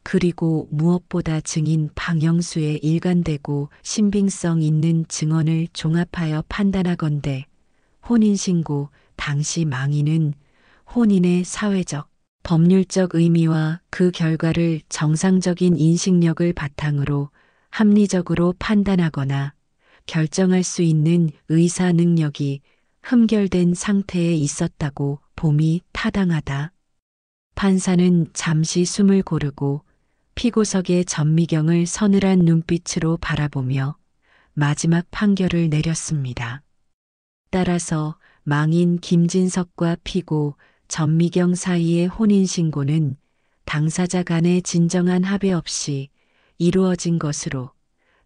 [SPEAKER 1] 그리고 무엇보다 증인 박영수의 일관되고 신빙성 있는 증언을 종합하여 판단하건대 혼인신고 당시 망인은 혼인의 사회적, 법률적 의미와 그 결과를 정상적인 인식력을 바탕으로 합리적으로 판단하거나 결정할 수 있는 의사 능력이 흠결된 상태에 있었다고 봄이 타당하다. 판사는 잠시 숨을 고르고 피고석의 전미경을 서늘한 눈빛으로 바라보며 마지막 판결을 내렸습니다. 따라서 망인 김진석과 피고 전미경 사이의 혼인신고는 당사자 간의 진정한 합의 없이 이루어진 것으로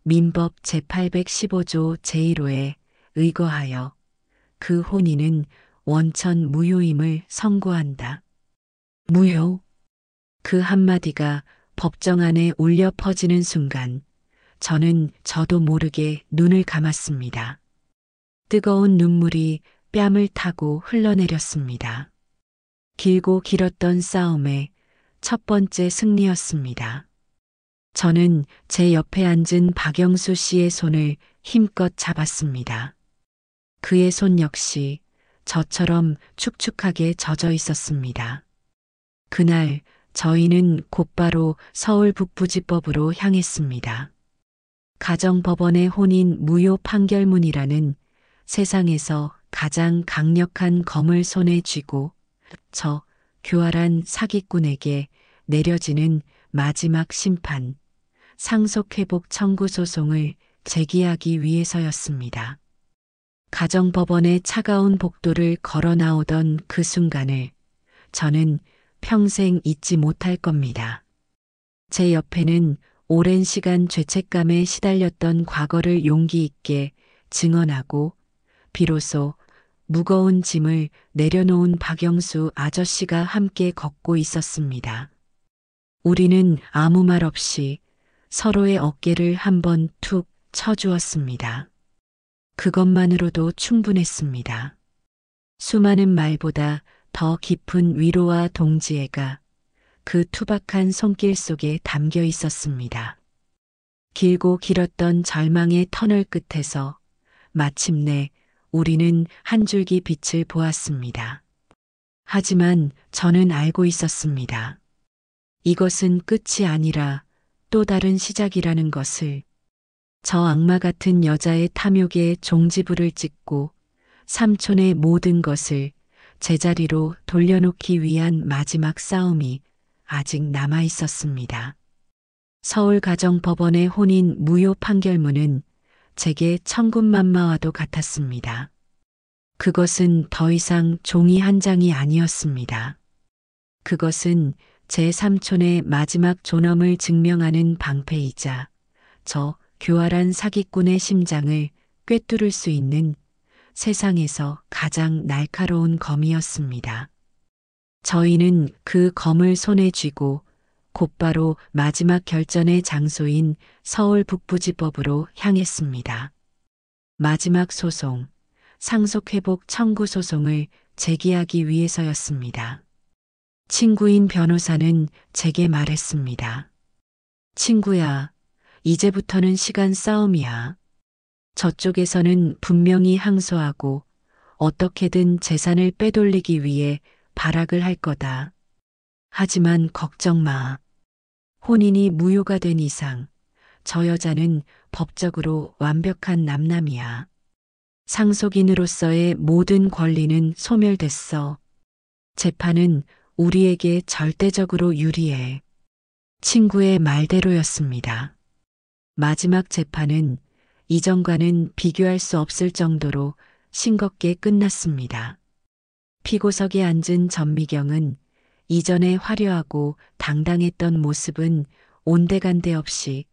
[SPEAKER 1] 민법 제815조 제1호에 의거하여 그 혼인은 원천 무효임을 선고한다. 무효. 그 한마디가 법정 안에 울려 퍼지는 순간 저는 저도 모르게 눈을 감았습니다. 뜨거운 눈물이 뺨을 타고 흘러내렸습니다. 길고 길었던 싸움의 첫 번째 승리였습니다. 저는 제 옆에 앉은 박영수 씨의 손을 힘껏 잡았습니다. 그의 손 역시 저처럼 축축하게 젖어 있었습니다. 그날 저희는 곧바로 서울 북부지법으로 향했습니다. 가정법원의 혼인 무효 판결문이라는 세상에서 가장 강력한 검을 손에 쥐고 저 교활한 사기꾼에게 내려지는 마지막 심판, 상속회복 청구 소송을 제기하기 위해서였습니다. 가정법원의 차가운 복도를 걸어 나오던 그 순간을 저는 평생 잊지 못할 겁니다. 제 옆에는 오랜 시간 죄책감에 시달렸던 과거를 용기 있게 증언하고 비로소 무거운 짐을 내려놓은 박영수 아저씨가 함께 걷고 있었습니다. 우리는 아무 말 없이 서로의 어깨를 한번 툭 쳐주었습니다. 그것만으로도 충분했습니다. 수많은 말보다 더 깊은 위로와 동지애가 그 투박한 손길 속에 담겨 있었습니다. 길고 길었던 절망의 터널 끝에서 마침내 우리는 한 줄기 빛을 보았습니다. 하지만 저는 알고 있었습니다. 이것은 끝이 아니라 또 다른 시작이라는 것을. 저 악마 같은 여자의 탐욕에 종지부를 찍고 삼촌의 모든 것을 제자리로 돌려놓기 위한 마지막 싸움이 아직 남아 있었습니다. 서울가정법원의 혼인 무효 판결문은 제게 천군만마와도 같았습니다. 그것은 더 이상 종이 한 장이 아니었습니다. 그것은 제 삼촌의 마지막 존엄을 증명하는 방패이자 저 교활한 사기꾼의 심장을 꿰뚫을 수 있는 세상에서 가장 날카로운 검이었습니다. 저희는 그 검을 손에 쥐고 곧바로 마지막 결전의 장소인 서울 북부지법으로 향했습니다. 마지막 소송, 상속회복 청구 소송을 제기하기 위해서였습니다. 친구인 변호사는 제게 말했습니다. 친구야, 이제부터는 시간 싸움이야. 저쪽에서는 분명히 항소하고 어떻게든 재산을 빼돌리기 위해 발악을 할 거다. 하지만 걱정 마. 혼인이 무효가 된 이상 저 여자는 법적으로 완벽한 남남이야. 상속인으로서의 모든 권리는 소멸됐어. 재판은 우리에게 절대적으로 유리해. 친구의 말대로였습니다. 마지막 재판은 이전과는 비교할 수 없을 정도로 싱겁게 끝났습니다. 피고석에 앉은 전미경은 이전에 화려하고 당당했던 모습은 온데간데 없이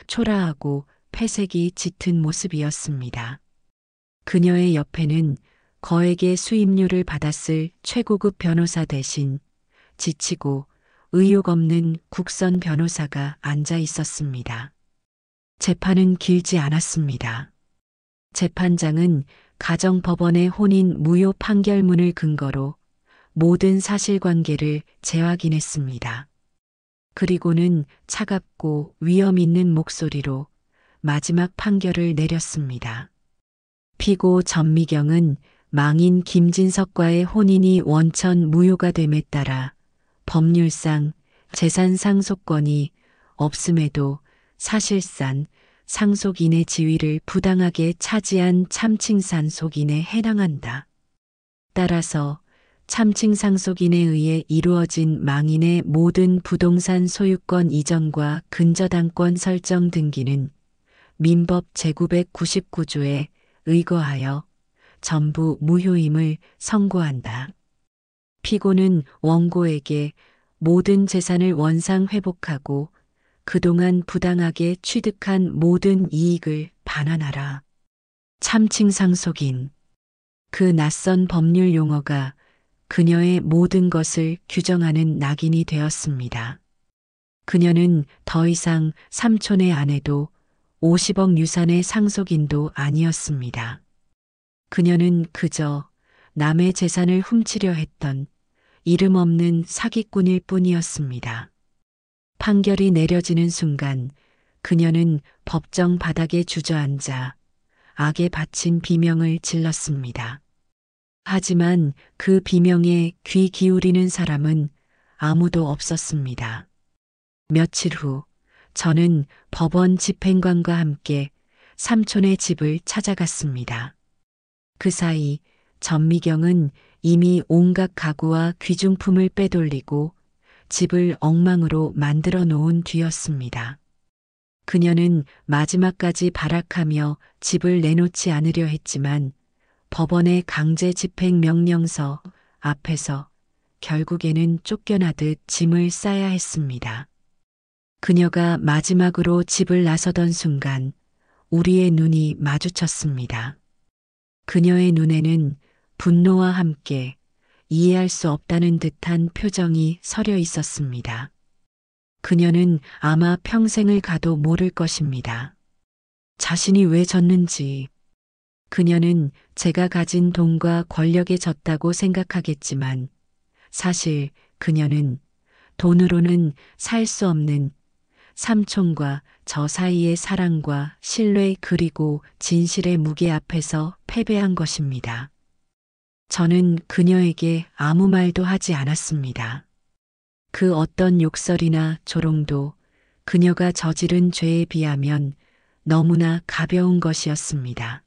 [SPEAKER 1] 초라하고 폐색이 짙은 모습이었습니다. 그녀의 옆에는 거액의 수임료를 받았을 최고급 변호사 대신 지치고 의욕 없는 국선 변호사가 앉아 있었습니다. 재판은 길지 않았습니다. 재판장은 가정법원의 혼인 무효 판결문을 근거로 모든 사실관계를 재확인했습니다. 그리고는 차갑고 위험 있는 목소리로 마지막 판결을 내렸습니다. 피고 전미경은 망인 김진석과의 혼인이 원천 무효가 됨에 따라 법률상 재산 상속권이 없음에도 사실상 상속인의 지위를 부당하게 차지한 참칭상속인에 해당한다. 따라서 참칭상속인에 의해 이루어진 망인의 모든 부동산 소유권 이전과 근저당권 설정 등기는 민법 제999조에 의거하여 전부 무효임을 선고한다. 피고는 원고에게 모든 재산을 원상 회복하고 그동안 부당하게 취득한 모든 이익을 반환하라. 참칭상속인. 그 낯선 법률 용어가 그녀의 모든 것을 규정하는 낙인이 되었습니다. 그녀는 더 이상 삼촌의 아내도 50억 유산의 상속인도 아니었습니다. 그녀는 그저 남의 재산을 훔치려 했던 이름 없는 사기꾼일 뿐이었습니다. 판결이 내려지는 순간 그녀는 법정 바닥에 주저앉아 악에 바친 비명을 질렀습니다. 하지만 그 비명에 귀 기울이는 사람은 아무도 없었습니다. 며칠 후 저는 법원 집행관과 함께 삼촌의 집을 찾아갔습니다. 그 사이 전미경은 이미 온갖 가구와 귀중품을 빼돌리고 집을 엉망으로 만들어 놓은 뒤였습니다. 그녀는 마지막까지 발악하며 집을 내놓지 않으려 했지만 법원의 강제 집행 명령서 앞에서 결국에는 쫓겨나듯 짐을 싸야 했습니다. 그녀가 마지막으로 집을 나서던 순간 우리의 눈이 마주쳤습니다. 그녀의 눈에는 분노와 함께 이해할 수 없다는 듯한 표정이 서려 있었습니다. 그녀는 아마 평생을 가도 모를 것입니다. 자신이 왜 졌는지. 그녀는 제가 가진 돈과 권력에 졌다고 생각하겠지만 사실 그녀는 돈으로는 살 수 없는 삼촌과 저 사이의 사랑과 신뢰 그리고 진실의 무게 앞에서 패배한 것입니다. 저는 그녀에게 아무 말도 하지 않았습니다. 그 어떤 욕설이나 조롱도 그녀가 저지른 죄에 비하면 너무나 가벼운 것이었습니다.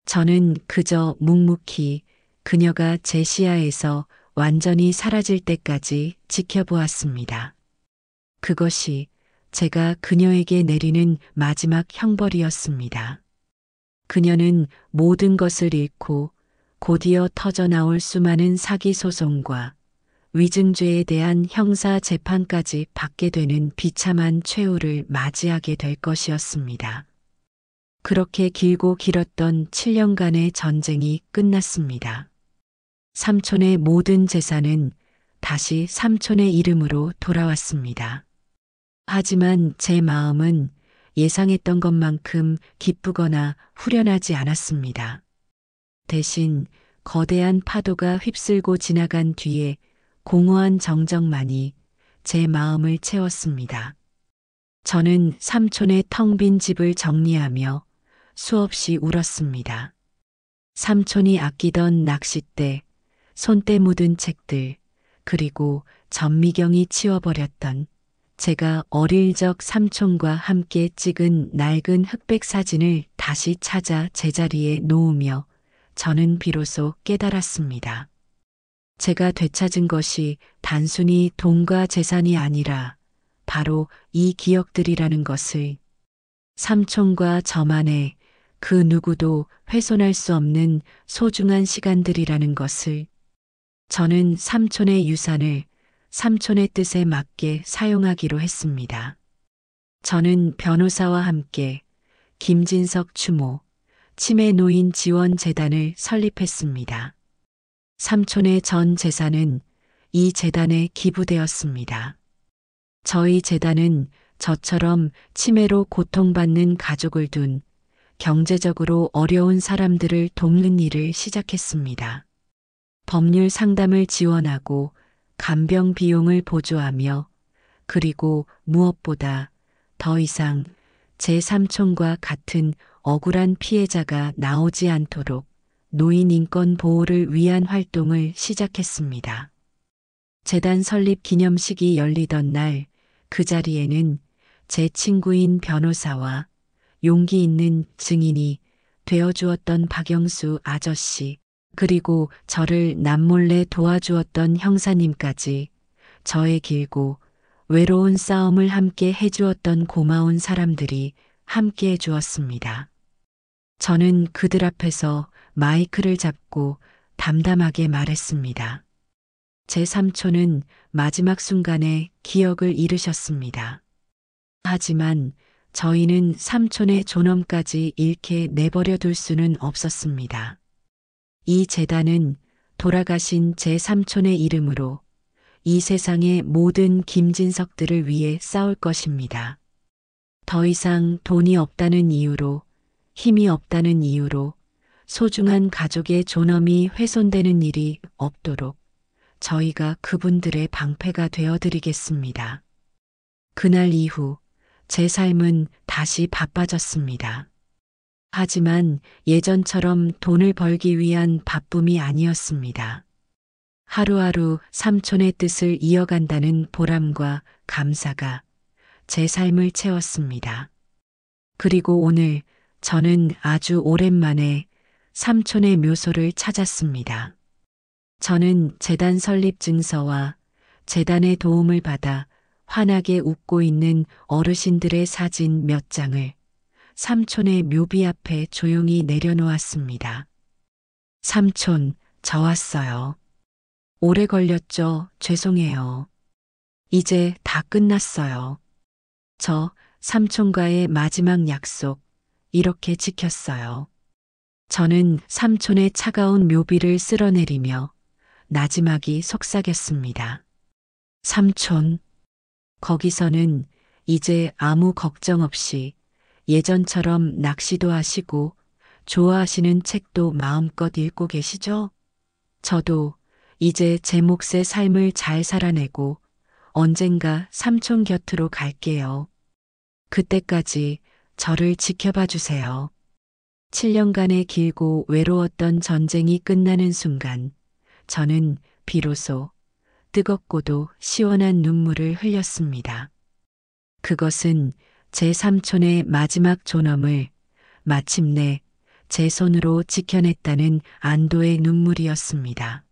[SPEAKER 1] 저는 그저 묵묵히 그녀가 제 시야에서 완전히 사라질 때까지 지켜보았습니다. 그것이 제가 그녀에게 내리는 마지막 형벌이었습니다. 그녀는 모든 것을 잃고 곧이어 터져나올 수많은 사기 소송과 위증죄에 대한 형사 재판까지 받게 되는 비참한 최후를 맞이하게 될 것이었습니다. 그렇게 길고 길었던 7년간의 전쟁이 끝났습니다. 삼촌의 모든 재산은 다시 삼촌의 이름으로 돌아왔습니다. 하지만 제 마음은 예상했던 것만큼 기쁘거나 후련하지 않았습니다. 대신 거대한 파도가 휩쓸고 지나간 뒤에 공허한 정적만이 제 마음을 채웠습니다. 저는 삼촌의 텅 빈 집을 정리하며 수없이 울었습니다. 삼촌이 아끼던 낚싯대, 손때 묻은 책들, 그리고 전미경이 치워버렸던 제가 어릴 적 삼촌과 함께 찍은 낡은 흑백 사진을 다시 찾아 제자리에 놓으며 저는 비로소 깨달았습니다. 제가 되찾은 것이 단순히 돈과 재산이 아니라 바로 이 기억들이라는 것을, 삼촌과 저만의 그 누구도 훼손할 수 없는 소중한 시간들이라는 것을. 저는 삼촌의 유산을 삼촌의 뜻에 맞게 사용하기로 했습니다. 저는 변호사와 함께 김진석 추모 치매 노인 지원 재단을 설립했습니다. 삼촌의 전 재산은 이 재단에 기부되었습니다. 저희 재단은 저처럼 치매로 고통받는 가족을 둔 경제적으로 어려운 사람들을 돕는 일을 시작했습니다. 법률 상담을 지원하고 간병 비용을 보조하며 그리고 무엇보다 더 이상 제 삼촌과 같은 억울한 피해자가 나오지 않도록 노인 인권 보호를 위한 활동을 시작했습니다. 재단 설립 기념식이 열리던 날 그 자리에는 제 친구인 변호사와 용기 있는 증인이 되어주었던 박영수 아저씨, 그리고 저를 남몰래 도와주었던 형사님까지 저의 길고 외로운 싸움을 함께 해주었던 고마운 사람들이 함께 해주었습니다. 저는 그들 앞에서 마이크를 잡고 담담하게 말했습니다. 제 삼촌은 마지막 순간에 기억을 잃으셨습니다. 하지만 저희는 삼촌의 존엄까지 잃게 내버려 둘 수는 없었습니다. 이 재단은 돌아가신 제 삼촌의 이름으로 이 세상의 모든 김진석들을 위해 싸울 것입니다. 더 이상 돈이 없다는 이유로, 힘이 없다는 이유로 소중한 가족의 존엄이 훼손되는 일이 없도록 저희가 그분들의 방패가 되어드리겠습니다. 그날 이후 제 삶은 다시 바빠졌습니다. 하지만 예전처럼 돈을 벌기 위한 바쁨이 아니었습니다. 하루하루 삼촌의 뜻을 이어간다는 보람과 감사가 제 삶을 채웠습니다. 그리고 오늘 저는 아주 오랜만에 삼촌의 묘소를 찾았습니다. 저는 재단 설립 증서와 재단의 도움을 받아 환하게 웃고 있는 어르신들의 사진 몇 장을 삼촌의 묘비 앞에 조용히 내려놓았습니다. 삼촌, 저 왔어요. 오래 걸렸죠? 죄송해요. 이제 다 끝났어요. 저 삼촌과의 마지막 약속 이렇게 지켰어요. 저는 삼촌의 차가운 묘비를 쓸어내리며 나지막이 속삭였습니다. 삼촌, 거기서는 이제 아무 걱정 없이 예전처럼 낚시도 하시고 좋아하시는 책도 마음껏 읽고 계시죠? 저도 이제 제 몫의 삶을 잘 살아내고 언젠가 삼촌 곁으로 갈게요. 그때까지 저를 지켜봐 주세요. 7년간의 길고 외로웠던 전쟁이 끝나는 순간 저는 비로소 뜨겁고도 시원한 눈물을 흘렸습니다. 그것은 제 삼촌의 마지막 존엄을 마침내 제 손으로 지켜냈다는 안도의 눈물이었습니다.